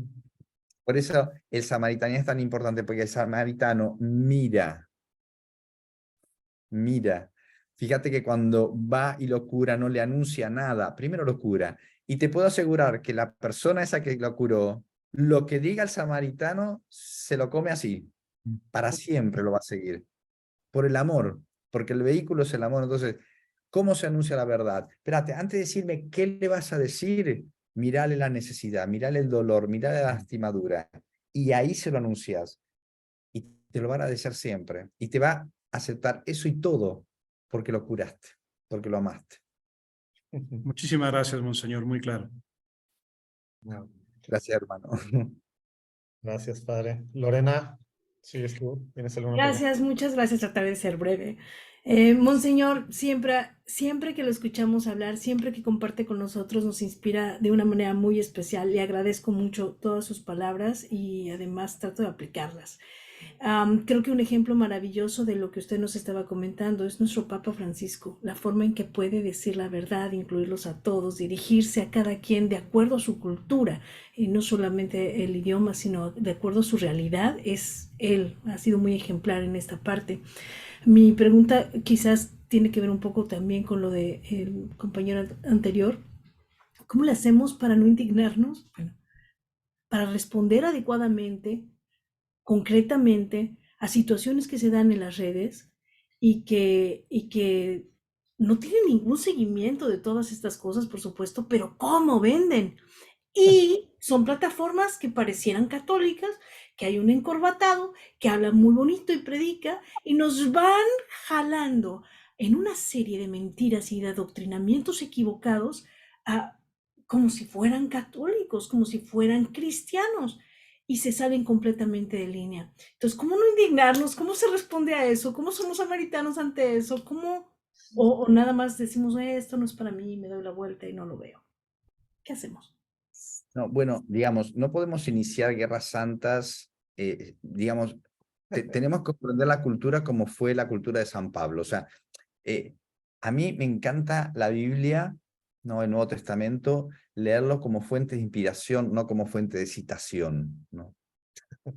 por eso el samaritano es tan importante, porque el samaritano mira. Fíjate que cuando va y lo cura no le anuncia nada, primero lo cura. Y te puedo asegurar que la persona esa que lo curó, lo que diga el samaritano, se lo come así. Para siempre lo va a seguir. Por el amor, porque el vehículo es el amor. Entonces, ¿cómo se anuncia la verdad? Espérate, antes de decirme qué le vas a decir, mirale la necesidad, mirale el dolor, mirale la lastimadura. Y ahí se lo anuncias. Y te lo van a agradecer siempre. Y te va a aceptar eso y todo porque lo curaste, porque lo amaste.
Muchísimas gracias, monseñor, muy claro.
Gracias, hermano.
Gracias, padre. Lorena, ¿sigues tú? ¿Tienes alguna pregunta?
Gracias, muchas gracias. Trataré de ser breve. Monseñor, siempre que lo escuchamos hablar, siempre que comparte con nosotros, nos inspira de una manera muy especial. Le agradezco mucho todas sus palabras y además trato de aplicarlas. Creo que un ejemplo maravilloso de lo que usted nos estaba comentando es nuestro Papa Francisco, la forma en que puede decir la verdad, incluirlos a todos, dirigirse a cada quien de acuerdo a su cultura, y no solamente el idioma, sino de acuerdo a su realidad. Él ha sido muy ejemplar en esta parte. Mi pregunta quizás tiene que ver un poco también con lo del compañero anterior. ¿Cómo le hacemos para no indignarnos? Bueno, para responder adecuadamente, concretamente, a situaciones que se dan en las redes y que no tienen ningún seguimiento de todas estas cosas, por supuesto, pero ¿cómo venden? Y son plataformas que parecieran católicas, que hay un encorbatado que habla muy bonito y predica, y nos van jalando en una serie de mentiras y de adoctrinamientos equivocados, a, como si fueran católicos, como si fueran cristianos, y se salen completamente de línea. Entonces, ¿cómo no indignarnos? ¿Cómo se responde a eso? ¿Cómo somos samaritanos ante eso? ¿Cómo? O nada más decimos, esto no es para mí, me doy la vuelta y no lo veo. ¿Qué hacemos?
No, bueno, digamos, no podemos iniciar guerras santas, digamos, tenemos que comprender la cultura como fue la cultura de San Pablo. O sea, a mí me encanta la Biblia, ¿no? El Nuevo Testamento, leerlo como fuente de inspiración, no como fuente de citación, ¿no?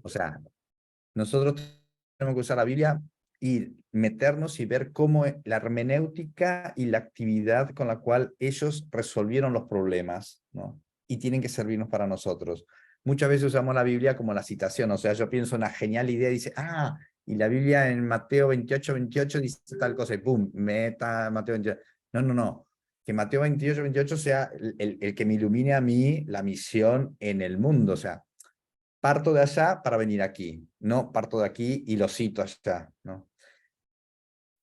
O sea, nosotros tenemos que usar la Biblia y meternos y ver cómo la hermenéutica y la actividad con la cual ellos resolvieron los problemas, ¿no? Y tienen que servirnos para nosotros. Muchas veces usamos la Biblia como la citación, o sea, yo pienso una genial idea y dice, y la Biblia en Mateo 28 dice tal cosa, y pum, meta Mateo 28. No, no, no. Que Mateo 28 sea el que me ilumine a mí la misión en el mundo, o sea, parto de allá para venir aquí, no parto de aquí y lo cito allá, ¿no?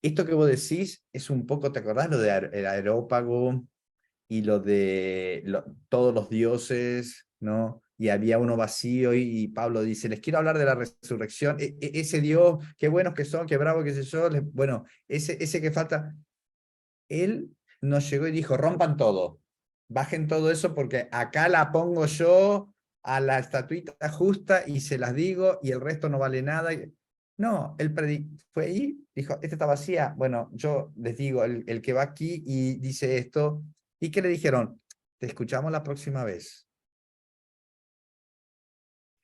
Esto que vos decís es un poco, ¿te acordás lo del Areópago y lo de todos los dioses, ¿no? Y había uno vacío y Pablo dice, les quiero hablar de la resurrección, ese Dios, qué buenos que son, qué bravo, qué sé yo, bueno, ese que falta, él nos llegó y dijo, rompan todo, bajen todo eso porque acá la pongo yo a la estatuita justa y se las digo y el resto no vale nada. No, él fue ahí, dijo, esta está vacía, bueno, yo les digo, el que va aquí y dice esto, ¿y qué le dijeron? Te escuchamos la próxima vez.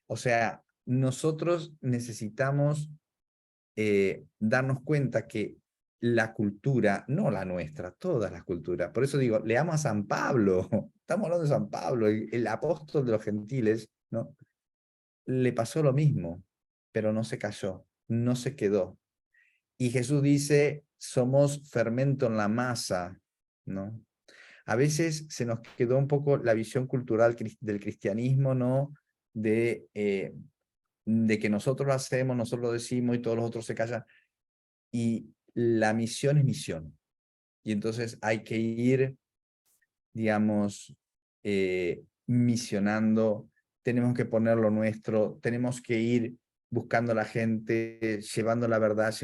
O sea, nosotros necesitamos darnos cuenta que la cultura, no la nuestra, todas las culturas. Por eso digo, leamos a San Pablo, estamos hablando de San Pablo, el apóstol de los gentiles, ¿no? Le pasó lo mismo, pero no se cayó, no se quedó. Y Jesús dice, somos fermento en la masa, ¿no? A veces se nos quedó un poco la visión cultural del cristianismo, ¿no? De que nosotros lo hacemos, nosotros lo decimos y todos los otros se callan. Y la misión es misión. Y entonces hay que ir, digamos, misionando, tenemos que poner lo nuestro, tenemos que ir buscando a la gente, llevando la verdad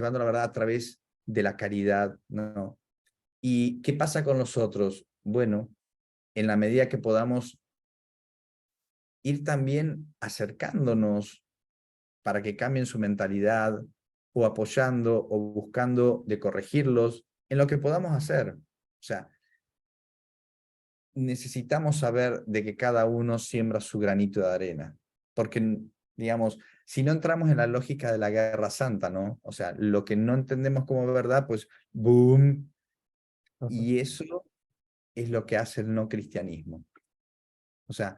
a través de la caridad, ¿no? ¿Y qué pasa con los otros? Bueno, en la medida que podamos ir también acercándonos para que cambien su mentalidad, o apoyando, o buscando de corregirlos, en lo que podamos hacer. O sea, necesitamos saber de que cada uno siembra su granito de arena, porque, digamos, si no entramos en la lógica de la guerra santa, ¿no? O sea, lo que no entendemos como verdad, pues, ¡boom! Y eso es lo que hace el no cristianismo. O sea,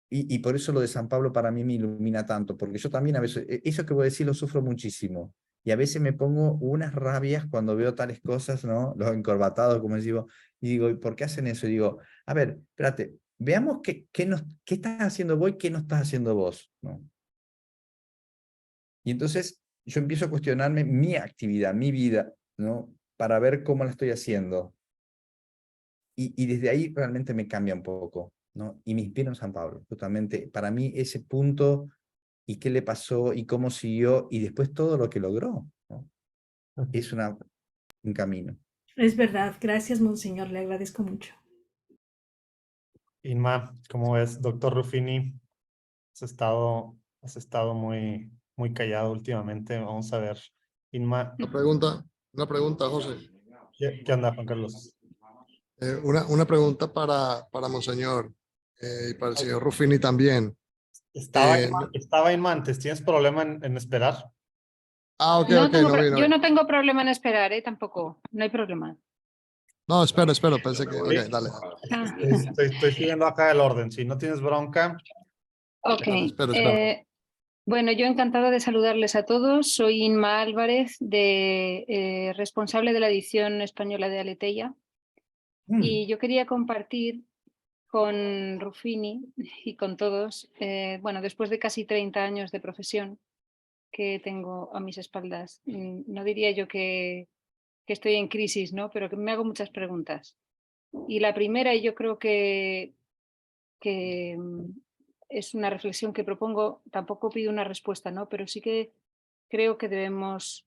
y por eso lo de San Pablo para mí me ilumina tanto, porque yo también a veces, eso que voy a decir lo sufro muchísimo, y a veces me pongo unas rabias cuando veo tales cosas, ¿no? Los encorbatados, como digo, y digo, ¿y por qué hacen eso? Y digo, a ver, espérate, veamos qué estás haciendo vos y qué no estás haciendo vos, ¿no? Y entonces yo empiezo a cuestionarme mi actividad, mi vida, ¿no? Para ver cómo la estoy haciendo. Y desde ahí realmente me cambia un poco, ¿no? Y me inspiro en San Pablo, justamente. Para mí ese punto, y qué le pasó, y cómo siguió, y después todo lo que logró, ¿no? Es un camino.
Es verdad, gracias, monseñor, le agradezco mucho.
Inma, ¿cómo ves? Doctor Ruffini, has estado muy muy callado últimamente. Vamos a ver. Inma,
Una pregunta, José.
¿qué onda, Juan Carlos?
Una pregunta para Monseñor y para el señor Ruffini también.
Estaba Inma antes. ¿Tienes problema en esperar?
Ok,
No
ok,
tengo
no vino.
yo no tengo problema en esperar, tampoco. No hay problema.
No, espero, pensé que... Ok, dale.
Ah,
Estoy siguiendo acá el orden. Si no tienes bronca.
ok.
Espero.
Bueno, yo encantada de saludarles a todos. Soy Inma Álvarez, responsable de la edición española de Aleteia. Y yo quería compartir con Ruffini y con todos, bueno, después de casi 30 años de profesión que tengo a mis espaldas, no diría yo que estoy en crisis, ¿no? Pero que me hago muchas preguntas. Y la primera, y yo creo que es una reflexión que propongo, tampoco pido una respuesta, ¿no? Pero sí que creo que debemos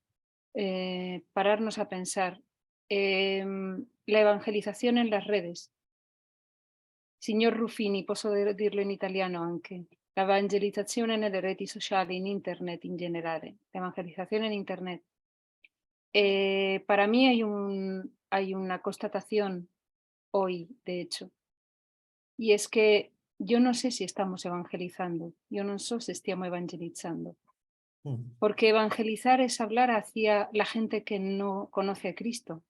pararnos a pensar. La evangelización en las redes. Signor Ruffini, posso dirlo in italiano anche. La evangelizzazione nelle reti sociali, in internet in generale. La evangelización en internet. Para mí hay una constatación hoy, de hecho, y es que yo no sé si estamos evangelizando, yo no sé si estamos evangelizando, porque evangelizar es hablar hacia la gente que no conoce a Cristo.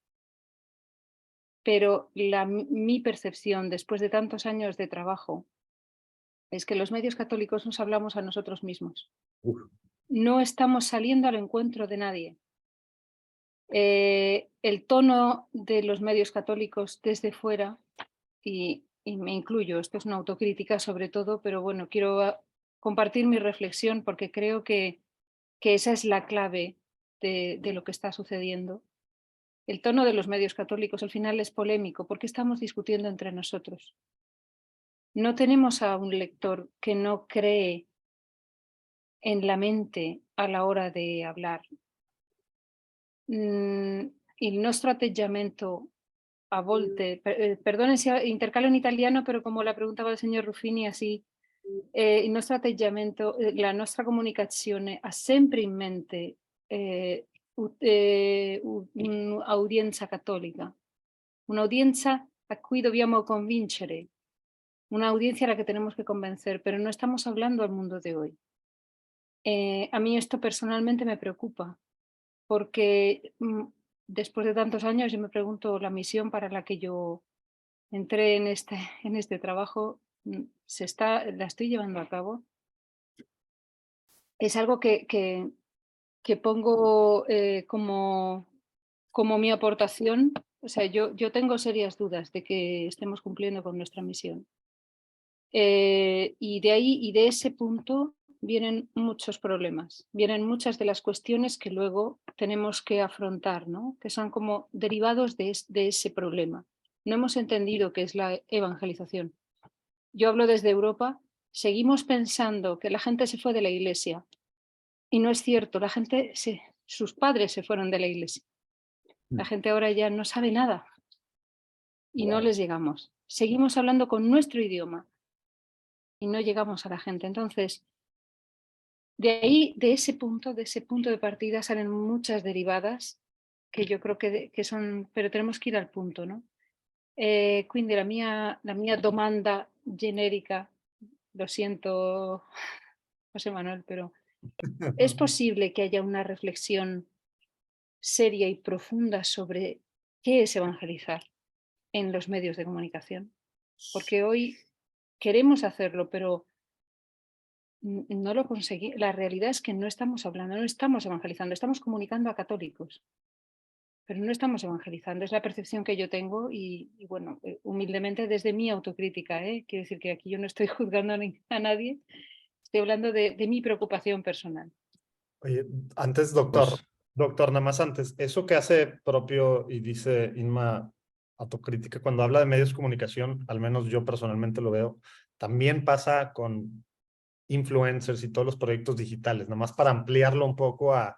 Pero mi percepción, después de tantos años de trabajo, es que los medios católicos nos hablamos a nosotros mismos. No estamos saliendo al encuentro de nadie. El tono de los medios católicos desde fuera, y me incluyo, esto es una autocrítica sobre todo, pero bueno, quiero compartir mi reflexión porque creo que esa es la clave de lo que está sucediendo. El tono de los medios católicos al final es polémico porque estamos discutiendo entre nosotros. No tenemos a un lector que no cree en la mente a la hora de hablar. Il nostro atteggiamento a volte, perdone si intercalo in italiano, però come la preguntava il signor Ruffini, así, il nostro atteggiamento, la nostra comunicazione ha sempre in mente un'audienza cattolica, un'audienza a cui dobbiamo convincere, una audiencia a la que tenemos que convencer, pero no estamos hablando al mundo de hoy. A mí esto personalmente me preocupa, porque después de tantos años yo me pregunto la misión para la que yo entré en este trabajo, la estoy llevando a cabo. Es algo que pongo como mi aportación. O sea, yo tengo serias dudas de que estemos cumpliendo con nuestra misión. Y de ahí y de ese punto vienen muchos problemas, vienen muchas de las cuestiones que luego tenemos que afrontar, ¿no? Que son como derivados de ese problema. No hemos entendido qué es la evangelización. Yo hablo desde Europa, seguimos pensando que la gente se fue de la iglesia y no es cierto, sus padres se fueron de la iglesia. La gente ahora ya no sabe nada y no les llegamos. Seguimos hablando con nuestro idioma y no llegamos a la gente. Entonces, de ahí, de ese punto de partida salen muchas derivadas que yo creo que son, pero tenemos que ir al punto, ¿no? Quindi la mia domanda generica, lo siento, José Manuel, pero ¿es posible que haya una reflexión seria y profunda sobre qué es evangelizar en los medios de comunicación? Porque hoy queremos hacerlo, pero no lo conseguí. La realidad es que no estamos hablando, no estamos evangelizando, estamos comunicando a católicos, pero no estamos evangelizando. Es la percepción que yo tengo y bueno, humildemente desde mi autocrítica, quiero decir que aquí yo no estoy juzgando a nadie, estoy hablando de mi preocupación personal.
Oye, antes, doctor, nada más antes, eso que hace propio y dice Inma autocrítica cuando habla de medios de comunicación, al menos yo personalmente lo veo, también pasa con influencers y todos los proyectos digitales, nada más para ampliarlo un poco a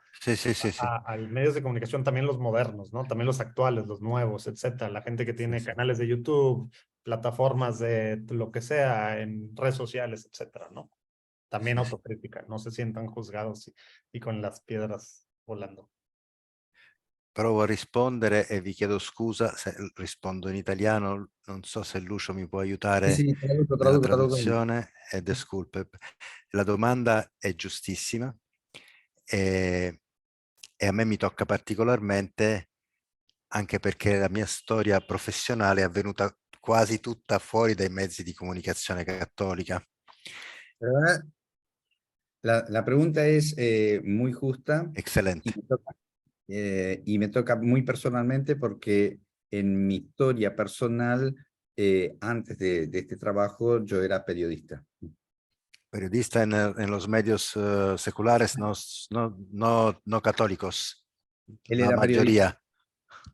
medios de comunicación, también los modernos, ¿no? También los actuales, los nuevos, etcétera. La gente que tiene canales de YouTube, plataformas de lo que sea, en redes sociales, etcétera, ¿no? también autocrítica, no se sientan juzgados y con las piedras volando.
Provo a rispondere e vi chiedo scusa se rispondo in italiano, non so se Lucio mi può aiutare
Sí,
nella
traduco.
traduzione, e disculpe. La domanda è giustissima e a me mi tocca particolarmente anche perché la mia storia professionale è avvenuta quasi tutta fuori dai mezzi di comunicazione cattolica.
La pregunta es muy justa
Excelente.
y me toca muy personalmente porque en mi historia personal, antes de este trabajo, yo era periodista.
Periodista en los medios seculares, no católicos,
Él
la
era periodista.
mayoría.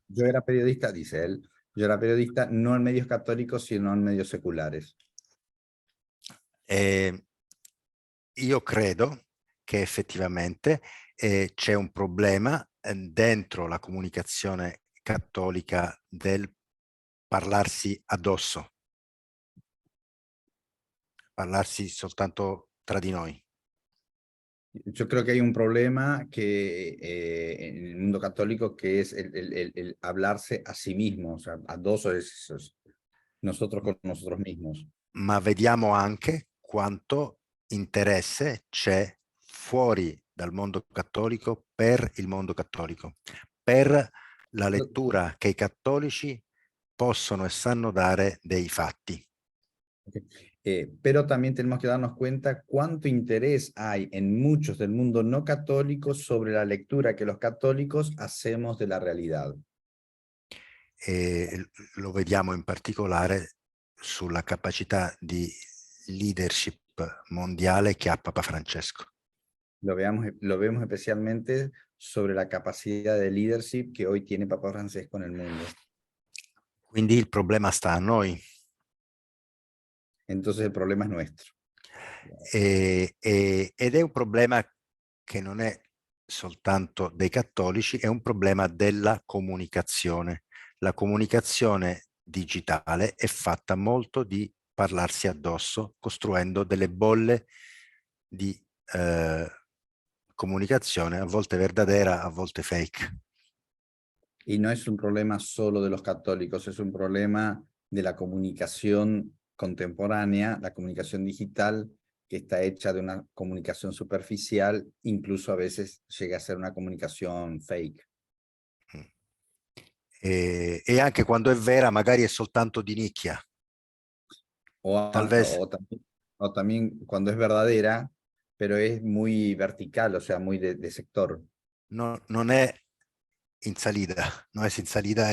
Yo era periodista, dice él. Yo era periodista no en medios católicos, sino en medios seculares.
Io credo che effettivamente c'è un problema dentro la comunicazione cattolica del parlarsi addosso, parlarsi soltanto tra di noi.
Yo creo que hay un problema que en el mundo católico que es el hablarse a sí mismo, o sea, a dos es nosotros con nosotros mismos.
Ma vediamo anche quanto interesse c'è fuori dal mondo cattolico per il mondo cattolico, per la lettura che i cattolici possono e sanno dare dei fatti.
Pero también tenemos que darnos cuenta cuánto interés hay en muchos del mundo no católico sobre la lectura que los católicos hacemos de la realidad.
E lo vediamo in particolare sulla capacità di leadership mondiale che ha Papa Francesco.
Lo vemos especialmente sobre la capacidad de leadership que hoy tiene Papa Francesco en el mundo.
Quindi il problema sta a noi.
Entonces el problema es nuestro.
Ed è un problema che non è soltanto dei cattolici, è un problema della comunicazione. La comunicazione digitale è fatta molto di parlarsi addosso, costruendo delle bolle di comunicazione, a volte verdadera, a volte fake.
Y no es un problema solo de los católicos, es un problema de la comunicación contemporánea, la comunicación digital, que está hecha de una comunicación superficial, incluso a veces llega a ser una comunicación fake.
E anche quando è vera, magari è soltanto di nicchia. Tal vez.
O también cuando es verdadera, pero es muy vertical, o sea, muy de sector.
No, non è in salita, no es in salita,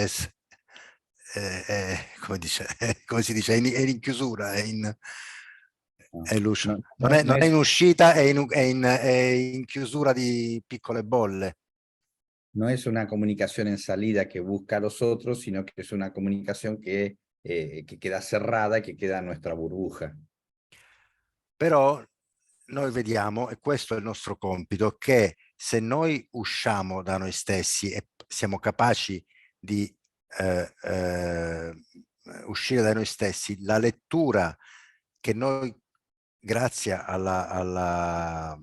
come si dice, è in chiusura, è in Lucio. Non è in uscita, è in chiusura di piccole bolle.
No es una comunicación en salida que busca a los otros, sino que es una comunicación que queda cerrada y que queda en nuestra burbuja.
Però noi vediamo, e questo è il nostro compito, che se noi usciamo da noi stessi e siamo capaci di uscire da noi stessi, la lettura che noi, grazie alla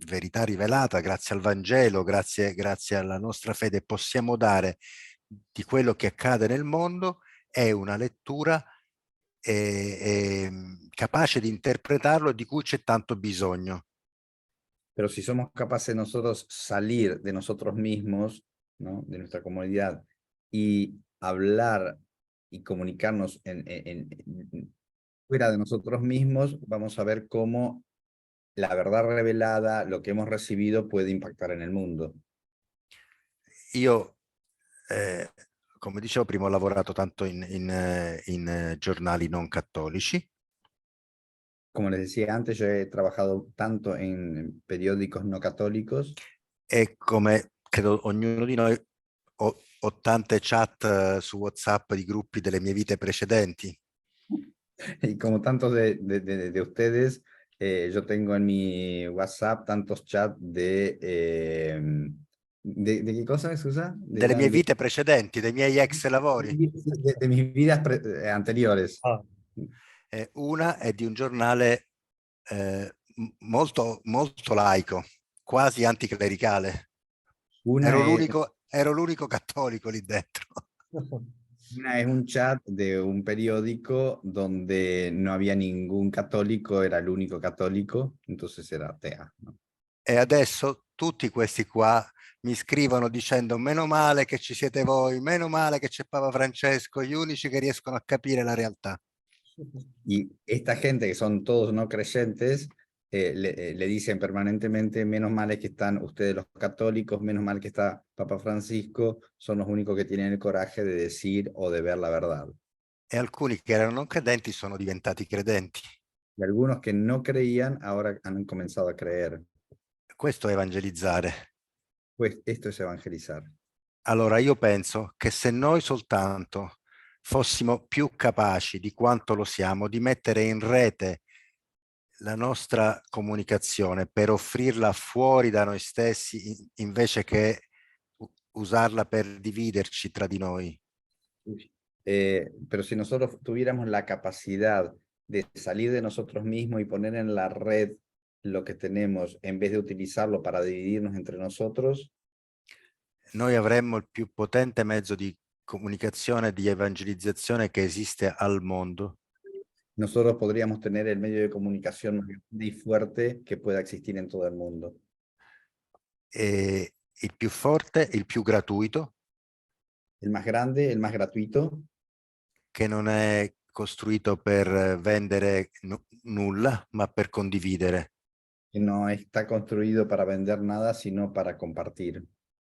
verità rivelata, grazie al Vangelo, grazie alla nostra fede, possiamo dare di quello che accade nel mondo, è una lettura capace di interpretarlo, di cui c'è tanto bisogno.
Pero si somos capaces nosotros salir de nosotros mismos, ¿no? De nuestra comunidad, y hablar y comunicarnos fuera de nosotros mismos, vamos a ver cómo la verdad revelada, lo que hemos recibido, puede impactar en el mundo.
Io, come dicevo prima, ho lavorato tanto in giornali non cattolici.
Como les decía antes, yo he trabajado tanto en periódicos no católicos.
E come credo ognuno di noi, ho tante chat su WhatsApp di gruppi delle mie vite precedenti.
Y como tantos de ustedes, yo tengo en mi WhatsApp tantos chats ¿de qué cosa se usa?
Delle mie vite precedenti, dei miei ex lavori.
De mis vidas anteriores.
Ah.
Una è di un giornale molto, molto laico, quasi anticlericale.
Una
Ero l'unico cattolico lì dentro.
Una es un chat de un periódico donde no había ningún católico, era el único católico, entonces era atea, ¿no?
E adesso tutti questi qua mi scrivono dicendo meno male che ci siete voi, meno male che c'è Papa Francesco, gli unici che riescono a capire la realtà.
Y esta gente, que son todos no creyentes, le dicen permanentemente, menos mal que están ustedes los católicos, menos mal que está Papa Francisco, son los únicos que tienen el coraje de decir o de ver la verdad.
E alcuni che erano non credenti sono diventati credenti.
Y algunos que no creían ahora han comenzado a creer.
Questo è evangelizzare.
Pues esto es evangelizar.
Allora io penso che se noi soltanto fossimo più capaci di quanto lo siamo di mettere in rete la nostra comunicazione per offrirla fuori da noi stessi invece che usarla per dividerci tra di noi.
Pero si nosotros tuviéramos la capacidad de salir de nosotros mismos y poner en la red lo que tenemos, en vez de utilizarlo para dividirnos entre nosotros,
noi avremmo il più potente mezzo di comunicazione e di evangelizzazione che esiste al mondo.
nosotros podríamos tener el medio de comunicación más grande y fuerte que pueda existir en todo el mundo.
E il più forte, il più gratuito,
El más grande, el más gratuito,
che non è costruito per vendere nulla, ma per condividere.
que no está construido para vender nada, sino para compartir.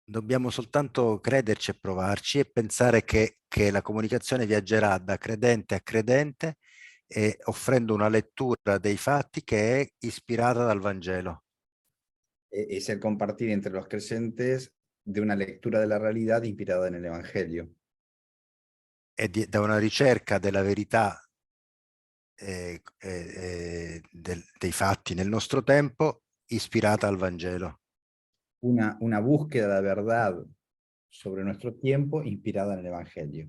Dobbiamo soltanto crederci e provarci e pensare che la comunicazione viaggerà da credente a credente e offrendo una lettura dei fatti che è ispirata dal Vangelo.
Es el compartir entre los creyentes de una lectura de la realidad inspirada en el Evangelio.
E da una ricerca della verità dei fatti nel nostro tempo ispirata al Vangelo.
Una búsqueda de verdad sobre nuestro tiempo inspirada en el Evangelio.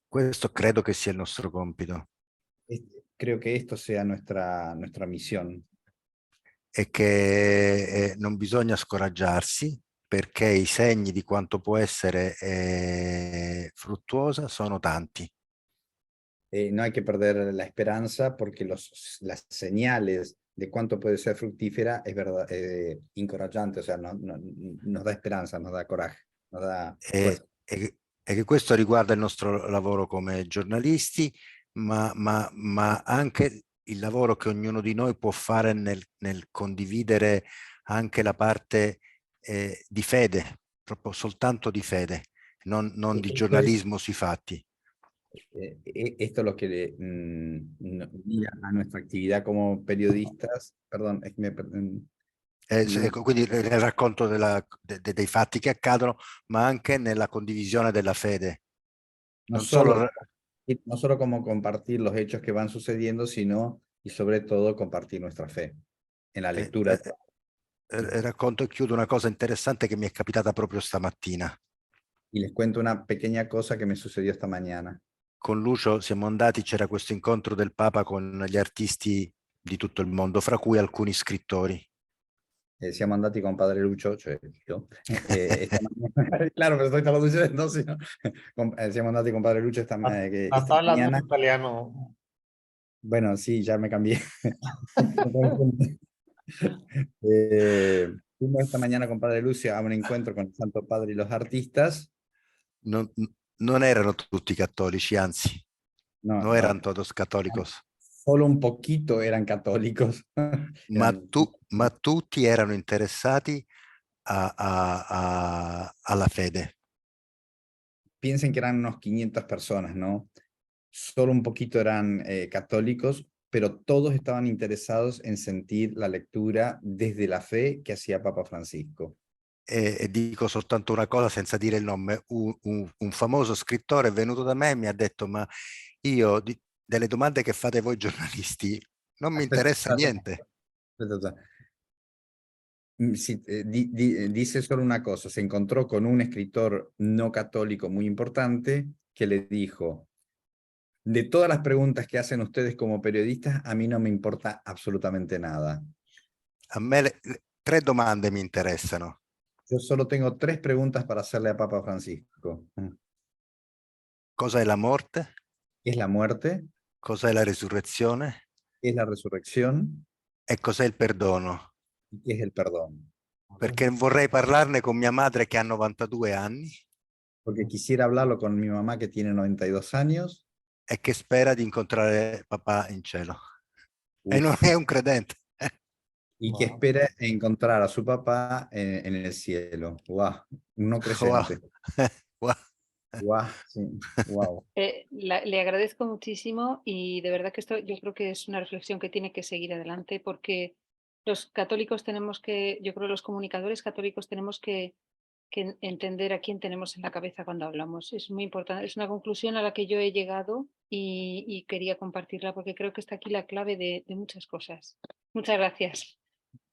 Questo credo che sia il nostro compito
Creo que esto sea nuestra misión.
e che non bisogna scoraggiarsi perché i segni di quanto può essere fruttuosa sono tanti.
No hay que perder la esperanza porque las señales de cuánto puede ser fructífera es verdad, incoraggiante, o sea, nos da esperanza, nos da coraje, nos da fuerza.
E che questo riguarda il nostro lavoro come giornalisti, ma anche il lavoro che ognuno di noi può fare nel condividere anche la parte di fede, proprio soltanto di fede, non di giornalismo sui fatti.
Esto es lo que unía a nuestra actividad como periodistas, perdón, es que
quindi nel racconto dei fatti che accadono, ma anche nella condivisione della fede.
no solo como compartir los hechos que van sucediendo, sino y sobre todo compartir nuestra fe en la lectura.
Racconto e chiudo una cosa interessante che mi è capitata proprio stamattina.
Y les cuento una pequeña cosa que me sucedió esta mañana.
Con Lucio siamo andati, c'era questo incontro del Papa con gli artisti di tutto il mondo, fra cui alcuni scrittori.
Siamo andati con padre Lucio, cioè io. Claro, pero estoy traduciendo, ¿sí? Siamo andati con padre Lucio esta
mañana. Italiano.
Bueno, sí, ya me cambié. Fuimos esta mañana con padre Lucio a un encuentro con el Santo Padre y los artistas.
Non erano tutti cattolici, anzi, no eran todos católicos.
Solo un poquito eran católicos.
ma tutti erano interessati alla fede.
Piensen que eran unos 500 personas, ¿no? Solo un poquito eran católicos, pero todos estaban interesados en sentir la lectura desde la fe que hacía Papa Francisco.
E dico soltanto una cosa senza dire il nome, un famoso scrittore è venuto da me e mi ha detto: ma io delle domande che fate voi giornalisti non mi interessa niente.
Dice solo una cosa, se encontró con un escritor no católico muy importante que le dijo: de todas las preguntas que hacen ustedes como periodistas, a mí no me importa absolutamente nada.
A me 3 domande mi interessano.
Yo solo tengo 3 preguntas para hacerle a Papa Francisco.
Cosa è la morte?
¿Qué es la muerte?
Cos'è la risurrezione?
¿Qué es la resurrección?
E cos'è il perdono?
¿Y qué es el perdón?
Perché vorrei parlarne con mia madre che ha 92 anni
Porque quisiera hablarlo con mi mamá que tiene 92 años.
e che spera di incontrare papà in cielo. E
Uf,
non è un credente.
y que espera encontrar a su papá en el cielo. Wow, un no creyente.
Wow.
Wow, sí, wow.
Le agradezco muchísimo y de verdad que esto yo creo que es una reflexión que tiene que seguir adelante porque los católicos tenemos que, yo creo los comunicadores católicos tenemos que entender a quién tenemos en la cabeza cuando hablamos. Es muy importante, es una conclusión a la que yo he llegado y quería compartirla porque creo que está aquí la clave de muchas cosas. Muchas gracias.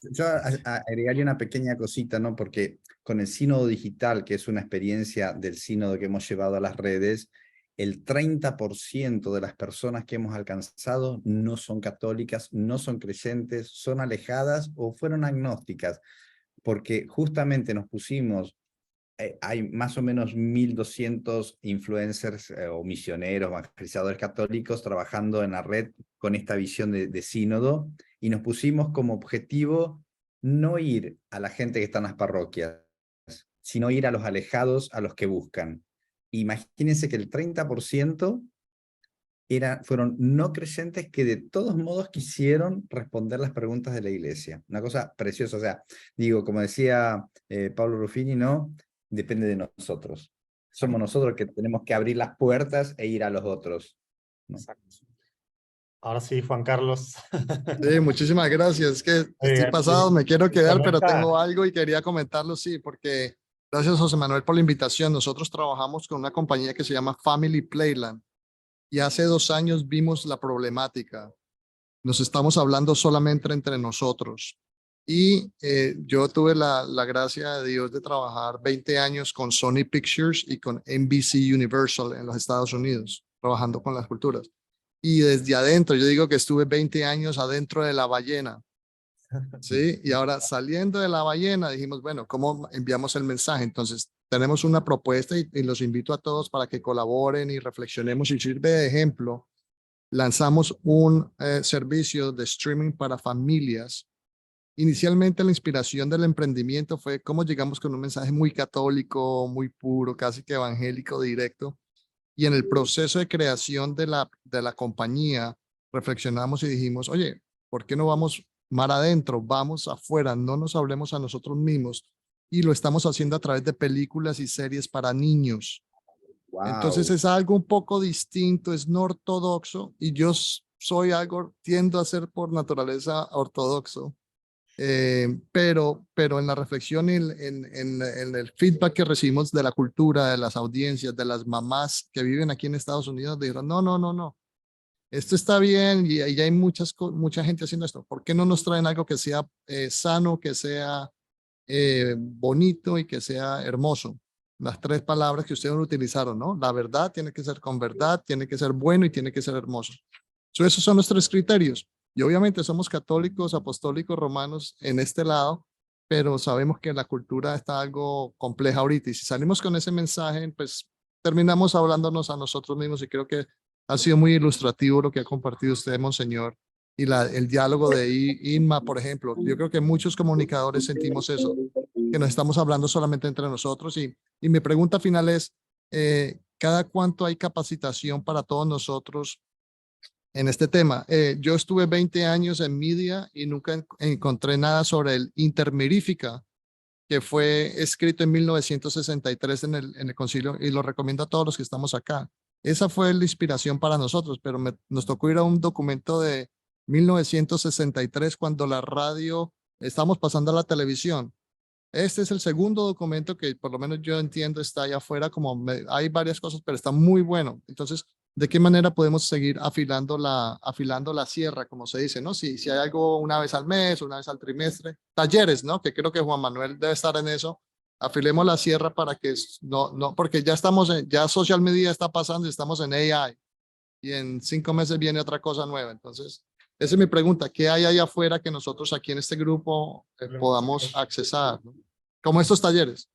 Yo agregaría una pequeña cosita, ¿no? Porque con el sínodo digital, que es una experiencia del sínodo que hemos llevado a las redes, el 30% de las personas que hemos alcanzado no son católicas, no son creyentes, son alejadas o fueron agnósticas, porque justamente nos pusimos, hay más o menos 1.200 influencers o misioneros, evangelizadores católicos trabajando en la red con esta visión de sínodo, y nos pusimos como objetivo no ir a la gente que está en las parroquias, sino ir a los alejados, a los que buscan. Imagínense que el 30% fueron no creyentes que de todos modos quisieron responder las preguntas de la iglesia. Una cosa preciosa, o sea, digo, como decía Pablo Ruffini, ¿no? Depende de nosotros. Somos nosotros que tenemos que abrir las puertas e ir a los otros, ¿no?
Exacto. Ahora sí, Juan Carlos.
Sí, muchísimas gracias. Es que estoy pasado, me quiero quedar, pero tengo algo y quería comentarlo, sí, porque gracias José Manuel por la invitación. Nosotros trabajamos con una compañía que se llama Family Playland y hace 2 años vimos la problemática. Nos estamos hablando solamente entre nosotros. Y yo tuve la gracia de Dios de trabajar 20 años con Sony Pictures y con NBC Universal en los Estados Unidos, trabajando con las culturas. Y desde adentro, yo digo que estuve 20 años adentro de la ballena, ¿sí? Y ahora saliendo de la ballena dijimos, bueno, ¿cómo enviamos el mensaje? Entonces tenemos una propuesta y los invito a todos para que colaboren y reflexionemos y sirve de ejemplo. Lanzamos un servicio de streaming para familias. Inicialmente la inspiración del emprendimiento fue cómo llegamos con un mensaje muy católico, muy puro, casi que evangélico directo. Y en el proceso de creación de la compañía, reflexionamos y dijimos, oye, ¿por qué no vamos mar adentro? Vamos afuera, no nos hablemos a nosotros mismos. Y lo estamos haciendo a través de películas y series para niños.
Wow.
Entonces es algo un poco distinto, es no ortodoxo y yo tiendo a ser por naturaleza ortodoxo. Pero en la reflexión y en el feedback que recibimos de la cultura, de las audiencias, de las mamás que viven aquí en Estados Unidos, dijeron, no, esto está bien y hay mucha gente haciendo esto. ¿Por qué no nos traen algo que sea sano, que sea bonito y que sea hermoso? Las 3 palabras que ustedes utilizaron, ¿no? La verdad tiene que ser con verdad, tiene que ser bueno y tiene que ser hermoso. Esos son los 3 criterios. Y obviamente somos católicos, apostólicos, romanos en este lado, pero sabemos que la cultura está algo compleja ahorita. Y si salimos con ese mensaje, pues terminamos hablándonos a nosotros mismos y creo que ha sido muy ilustrativo lo que ha compartido usted, Monseñor. Y el diálogo de Inma, por ejemplo. Yo creo que muchos comunicadores sentimos eso, que nos estamos hablando solamente entre nosotros. Y mi pregunta final es, ¿cada cuánto hay capacitación para todos nosotros en este tema? Yo estuve 20 años en media y nunca encontré nada sobre el Intermirifica, que fue escrito en 1963 en el concilio, y lo recomiendo a todos los que estamos acá. Esa fue la inspiración para nosotros, pero nos tocó ir a un documento de 1963 cuando la radio, estamos pasando a la televisión. Este es el segundo documento que por lo menos yo entiendo está allá afuera, hay varias cosas, pero está muy bueno. Entonces, ¿de qué manera podemos seguir afilando la sierra, como se dice, ¿no? Si hay algo una vez al mes, una vez al trimestre, talleres, ¿no? Que creo que Juan Manuel debe estar en eso. Afilemos la sierra para que no, porque ya ya social media está pasando y estamos en AI y en 5 meses viene otra cosa nueva. Entonces, Esa es mi pregunta. ¿Qué hay allá afuera que nosotros aquí en este grupo podamos accesar, ¿no? Como estos talleres.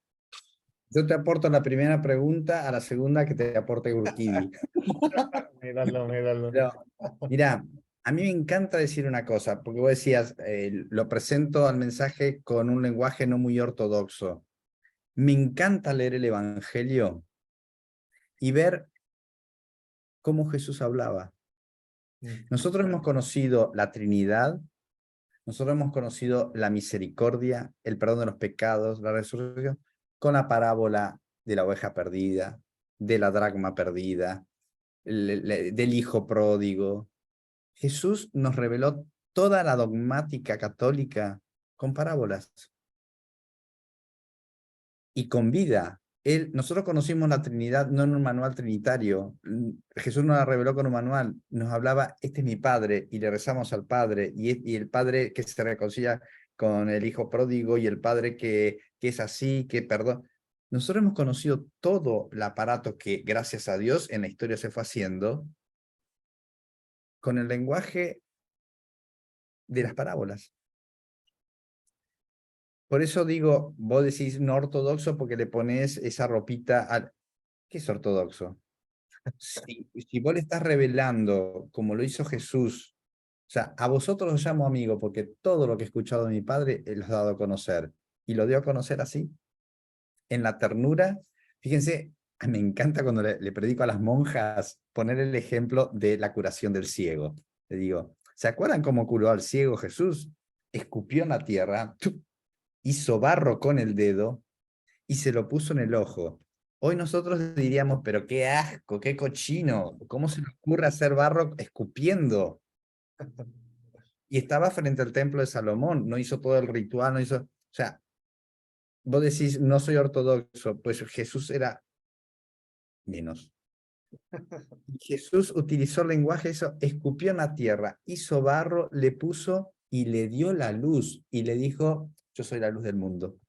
Yo te aporto la primera pregunta, a la segunda que te aporte Urquidi.
Míralo, míralo.
Pero, mira, a mí me encanta decir una cosa, porque vos decías, lo presento al mensaje con un lenguaje no muy ortodoxo. Me encanta leer el Evangelio y ver cómo Jesús hablaba. Nosotros hemos conocido la Trinidad, nosotros hemos conocido la misericordia, el perdón de los pecados, la resurrección, con la parábola de la oveja perdida, de la dracma perdida, del hijo pródigo. Jesús nos reveló toda la dogmática católica con parábolas y con vida. Nosotros conocimos la Trinidad no en un manual trinitario. Jesús nos la reveló con un manual. Nos hablaba, este es mi Padre, y le rezamos al Padre, y el Padre que se reconcilia con el hijo pródigo, y el Padre que es así, que perdón. Nosotros hemos conocido todo el aparato que, gracias a Dios, en la historia se fue haciendo con el lenguaje de las parábolas. Por eso digo, vos decís no ortodoxo porque le pones esa ropita al... ¿Qué es ortodoxo? Si vos le estás revelando, como lo hizo Jesús, o sea, a vosotros os llamo amigo porque todo lo que he escuchado de mi padre los he dado a conocer. Y lo dio a conocer así, en la ternura. Fíjense, me encanta cuando le predico a las monjas poner el ejemplo de la curación del ciego. Le digo, ¿se acuerdan cómo curó al ciego Jesús? Escupió en la tierra, hizo barro con el dedo y se lo puso en el ojo. Hoy nosotros diríamos, pero qué asco, qué cochino, ¿cómo se le ocurre hacer barro escupiendo? Y estaba frente al templo de Salomón, no hizo todo el ritual, no hizo... O sea, vos decís, no soy ortodoxo, pues Jesús era menos. Jesús utilizó el lenguaje, eso, escupió en la tierra, hizo barro, le puso y le dio la luz y le dijo, yo soy la luz del mundo.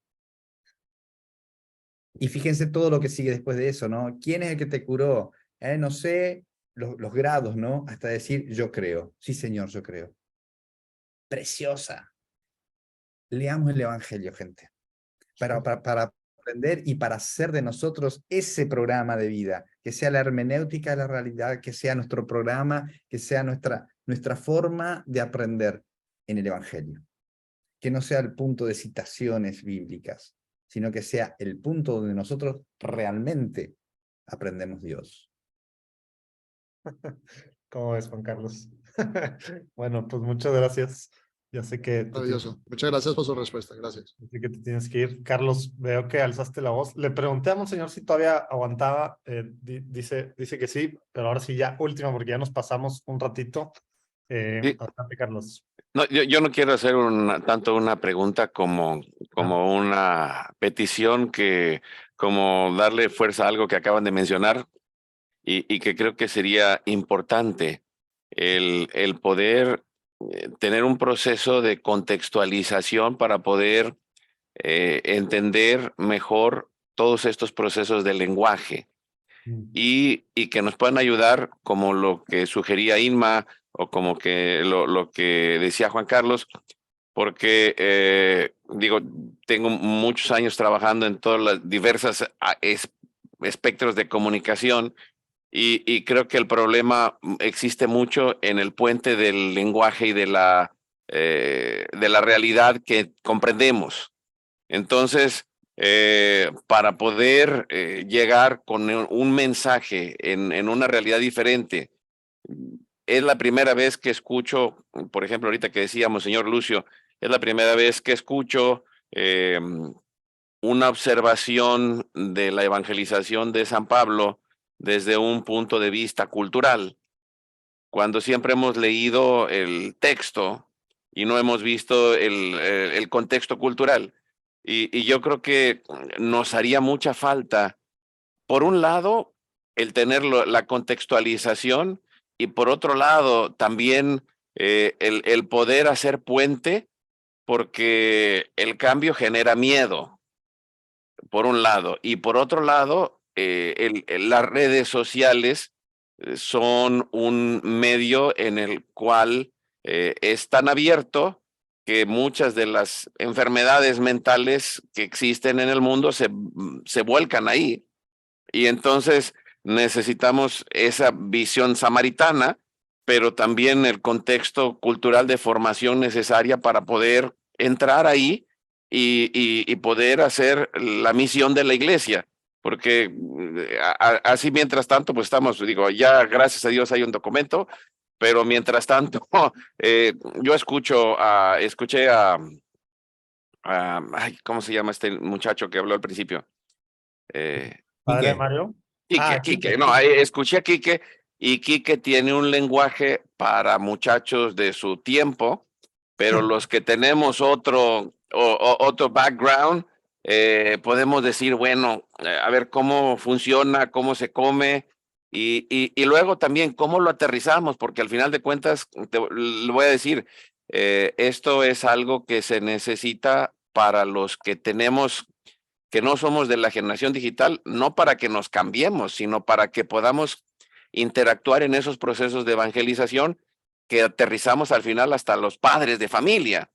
Y fíjense todo lo que sigue después de eso, ¿no? ¿Quién es el que te curó? No sé, los grados, ¿no? Hasta decir, yo creo. Sí, Señor, yo creo. Preciosa. Leamos el Evangelio, gente. Para aprender y para hacer de nosotros ese programa de vida. Que sea la hermenéutica de la realidad, que sea nuestro programa, que sea nuestra forma de aprender en el Evangelio. Que no sea el punto de citaciones bíblicas, sino que sea el punto donde nosotros realmente aprendemos Dios.
¿Cómo ves, Juan Carlos? Bueno, pues muchas gracias. Ya sé que
Maravilloso. Muchas gracias por su respuesta. Gracias.
sé que te tienes que ir. Carlos, veo que alzaste la voz. Le pregunté a Monseñor si todavía aguantaba. Dice que sí, pero ahora sí ya última porque ya nos pasamos un ratito.
Sí.
Adelante, Carlos.
No, yo no quiero hacer tanto una pregunta como una petición, como darle fuerza a algo que acaban de mencionar y que creo que sería importante el poder tener un proceso de contextualización para poder entender mejor todos estos procesos del lenguaje y que nos puedan ayudar, como lo que sugería Inma o como que lo que decía Juan Carlos, porque digo, tengo muchos años trabajando en todas las diversas espectros de comunicación y creo que el problema existe mucho en el puente del lenguaje y de la realidad que comprendemos. Entonces, para poder llegar con un mensaje en una realidad diferente, es la primera vez que escucho, por ejemplo, ahorita que decíamos, señor Lucio, es la primera vez que escucho una observación de la evangelización de San Pablo desde un punto de vista cultural, cuando siempre hemos leído el texto y no hemos visto el contexto cultural. Y yo creo que nos haría mucha falta, por un lado, el tener la contextualización y por otro lado también el poder hacer puente, porque el cambio genera miedo, por un lado, y por otro lado, las redes sociales son un medio en el cual es tan abierto que muchas de las enfermedades mentales que existen en el mundo se vuelcan ahí. Y entonces necesitamos esa visión samaritana, pero también el contexto cultural de formación necesaria para poder entrar ahí y poder hacer la misión de la iglesia. Porque así mientras tanto, pues estamos, digo, ya gracias a Dios hay un documento, pero mientras tanto, yo escuché a ay, ¿cómo se llama este muchacho que habló al principio?
Padre
Quique.
Mario.
Quique, no, escuché a Quique, y Quique tiene un lenguaje para muchachos de su tiempo, pero los que tenemos otro background, podemos decir, bueno, a ver cómo funciona, cómo se come, y luego también cómo lo aterrizamos, porque al final de cuentas, le voy a decir, esto es algo que se necesita para los que tenemos, que no somos de la generación digital, no para que nos cambiemos, sino para que podamos interactuar en esos procesos de evangelización que aterrizamos al final hasta los padres de familia.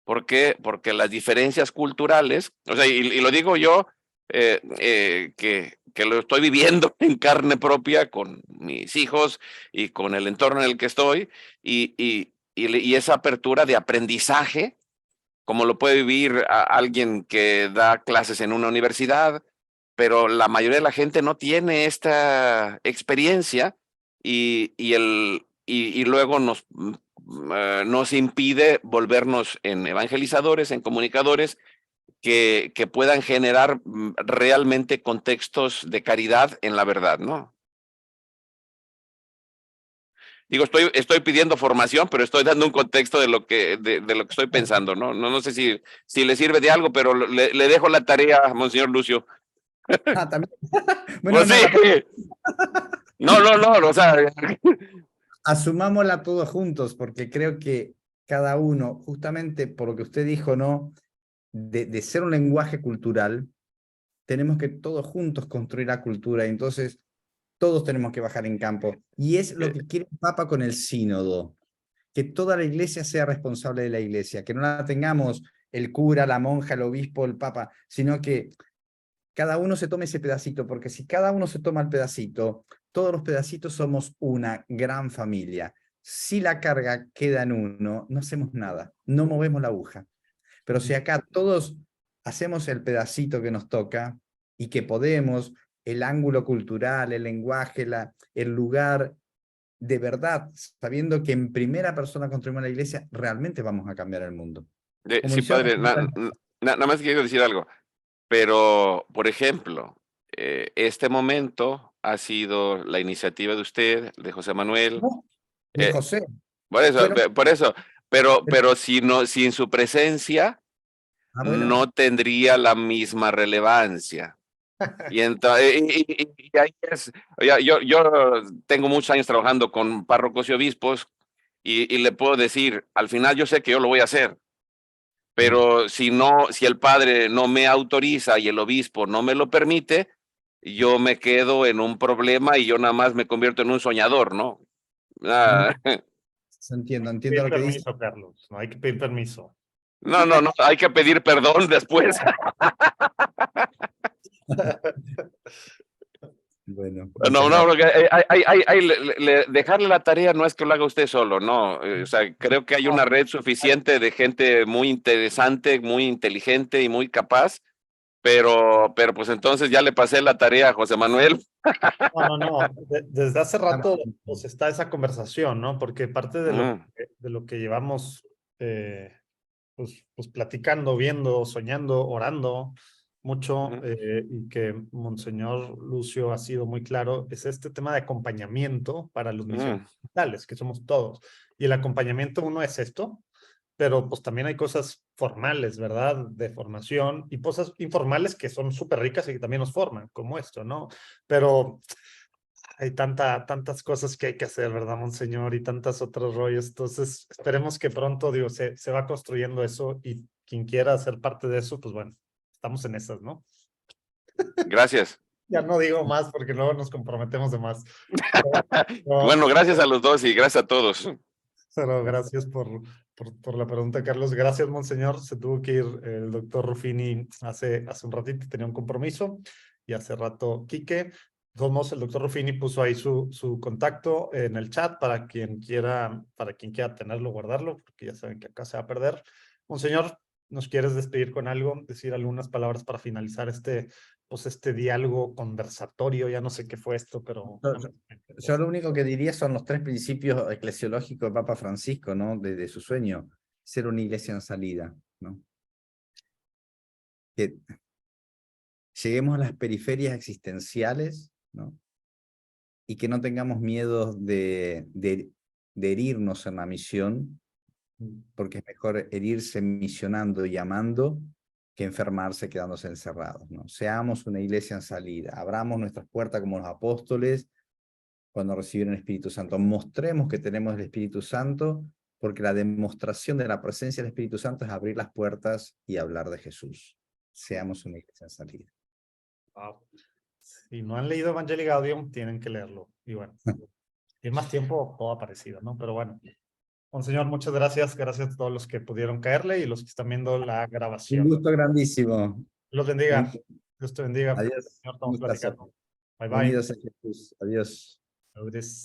¿Por qué? Porque las diferencias culturales, o sea, y lo digo yo, que lo estoy viviendo en carne propia con mis hijos y con el entorno en el que estoy, y esa apertura de aprendizaje, como lo puede vivir alguien que da clases en una universidad, pero la mayoría de la gente no tiene esta experiencia y luego nos impide volvernos en evangelizadores, en comunicadores que puedan generar realmente contextos de caridad en la verdad, ¿no? Digo, estoy pidiendo formación, pero estoy dando un contexto de lo que estoy pensando, ¿no? No sé si le sirve de algo, pero le dejo la tarea a Monseñor Lucio.
También. Bueno,
Pues sí. No, o sea.
Asumámosla todos juntos, porque creo que cada uno, justamente por lo que usted dijo, ¿no? De ser un lenguaje cultural, tenemos que todos juntos construir la cultura, y entonces todos tenemos que bajar en campo. Y es lo que quiere el Papa con el sínodo, que toda la iglesia sea responsable de la iglesia, que no la tengamos el cura, la monja, el obispo, el Papa, sino que cada uno se tome ese pedacito, porque si cada uno se toma el pedacito, todos los pedacitos somos una gran familia. Si la carga queda en uno, no hacemos nada, no movemos la aguja. Pero si acá todos hacemos el pedacito que nos toca y que podemos, el ángulo cultural, el lenguaje, el lugar, de verdad, sabiendo que en primera persona construimos la iglesia, realmente vamos a cambiar el mundo.
Sí, padre, nada más quiero decir algo. Pero, por ejemplo, este momento ha sido la iniciativa de usted, de José Manuel.
De José.
Por eso, pero sin su presencia,
bueno,
no tendría la misma relevancia. Y entonces, y ahí es, yo tengo muchos años trabajando con párrocos y obispos, y le puedo decir, al final yo sé que yo lo voy a hacer. Pero si el padre no me autoriza y el obispo no me lo permite, yo me quedo en un problema y yo nada más me convierto en un soñador, ¿no?
Entiendo lo que dice.
Permiso, Carlos, no hay que pedir permiso.
No, hay que pedir perdón después.
Bueno,
No, porque dejarle la tarea no es que lo haga usted solo, no. O sea, creo que hay una red suficiente de gente muy interesante, muy inteligente y muy capaz, pero pues entonces ya le pasé la tarea a José Manuel.
No. Desde hace rato pues está esa conversación, ¿no? Porque parte de lo que llevamos pues platicando, viendo, soñando, orando mucho, y que Monseñor Lucio ha sido muy claro, es este tema de acompañamiento para los misioneros digitales, que somos todos. Y el acompañamiento, uno es esto, pero pues también hay cosas formales, ¿verdad? De formación, y cosas informales que son súper ricas y que también nos forman, como esto, ¿no? Pero hay tantas cosas que hay que hacer, ¿verdad, Monseñor? Y tantos otros rollos. Entonces, esperemos que pronto, digo, se va construyendo eso, y quien quiera ser parte de eso, pues bueno, estamos en esas, ¿no?
Gracias.
Ya no digo más porque luego nos comprometemos de más.
Bueno, gracias a los dos y gracias a todos.
Pero gracias por la pregunta, Carlos. Gracias, monseñor. Se tuvo que ir el doctor Ruffini hace un ratito, tenía un compromiso, y hace rato Quique. De todos modos, el doctor Ruffini puso ahí su contacto en el chat para quien quiera tenerlo, guardarlo, porque ya saben que acá se va a perder. Monseñor, ¿nos quieres despedir con algo? Decir algunas palabras para finalizar este diálogo conversatorio. Ya no sé qué fue esto, pero...
Yo lo único que diría son los 3 principios eclesiológicos de Papa Francisco, ¿no? De su sueño, ser una iglesia en salida, ¿no? Que lleguemos a las periferias existenciales, ¿no? Y que no tengamos miedo de herirnos en la misión, porque es mejor herirse misionando y amando que enfermarse quedándose encerrados, ¿no? Seamos una iglesia en salida, abramos nuestras puertas como los apóstoles cuando recibieron el Espíritu Santo. Mostremos que tenemos el Espíritu Santo, porque la demostración de la presencia del Espíritu Santo es abrir las puertas y hablar de Jesús. Seamos una iglesia en salida.
Wow. Si no han leído Evangelii Gaudium, tienen que leerlo. Y bueno, en más tiempo todo ha aparecido, ¿no? Pero bueno, monseñor, muchas gracias. Gracias a todos los que pudieron caerle y los que están viendo la grabación.
Un gusto grandísimo.
Los bendiga. Dios te bendiga.
Adiós.
Señor, estamos platicando. Bye, bye.
Unidos a Jesús. Adiós.
Adiós.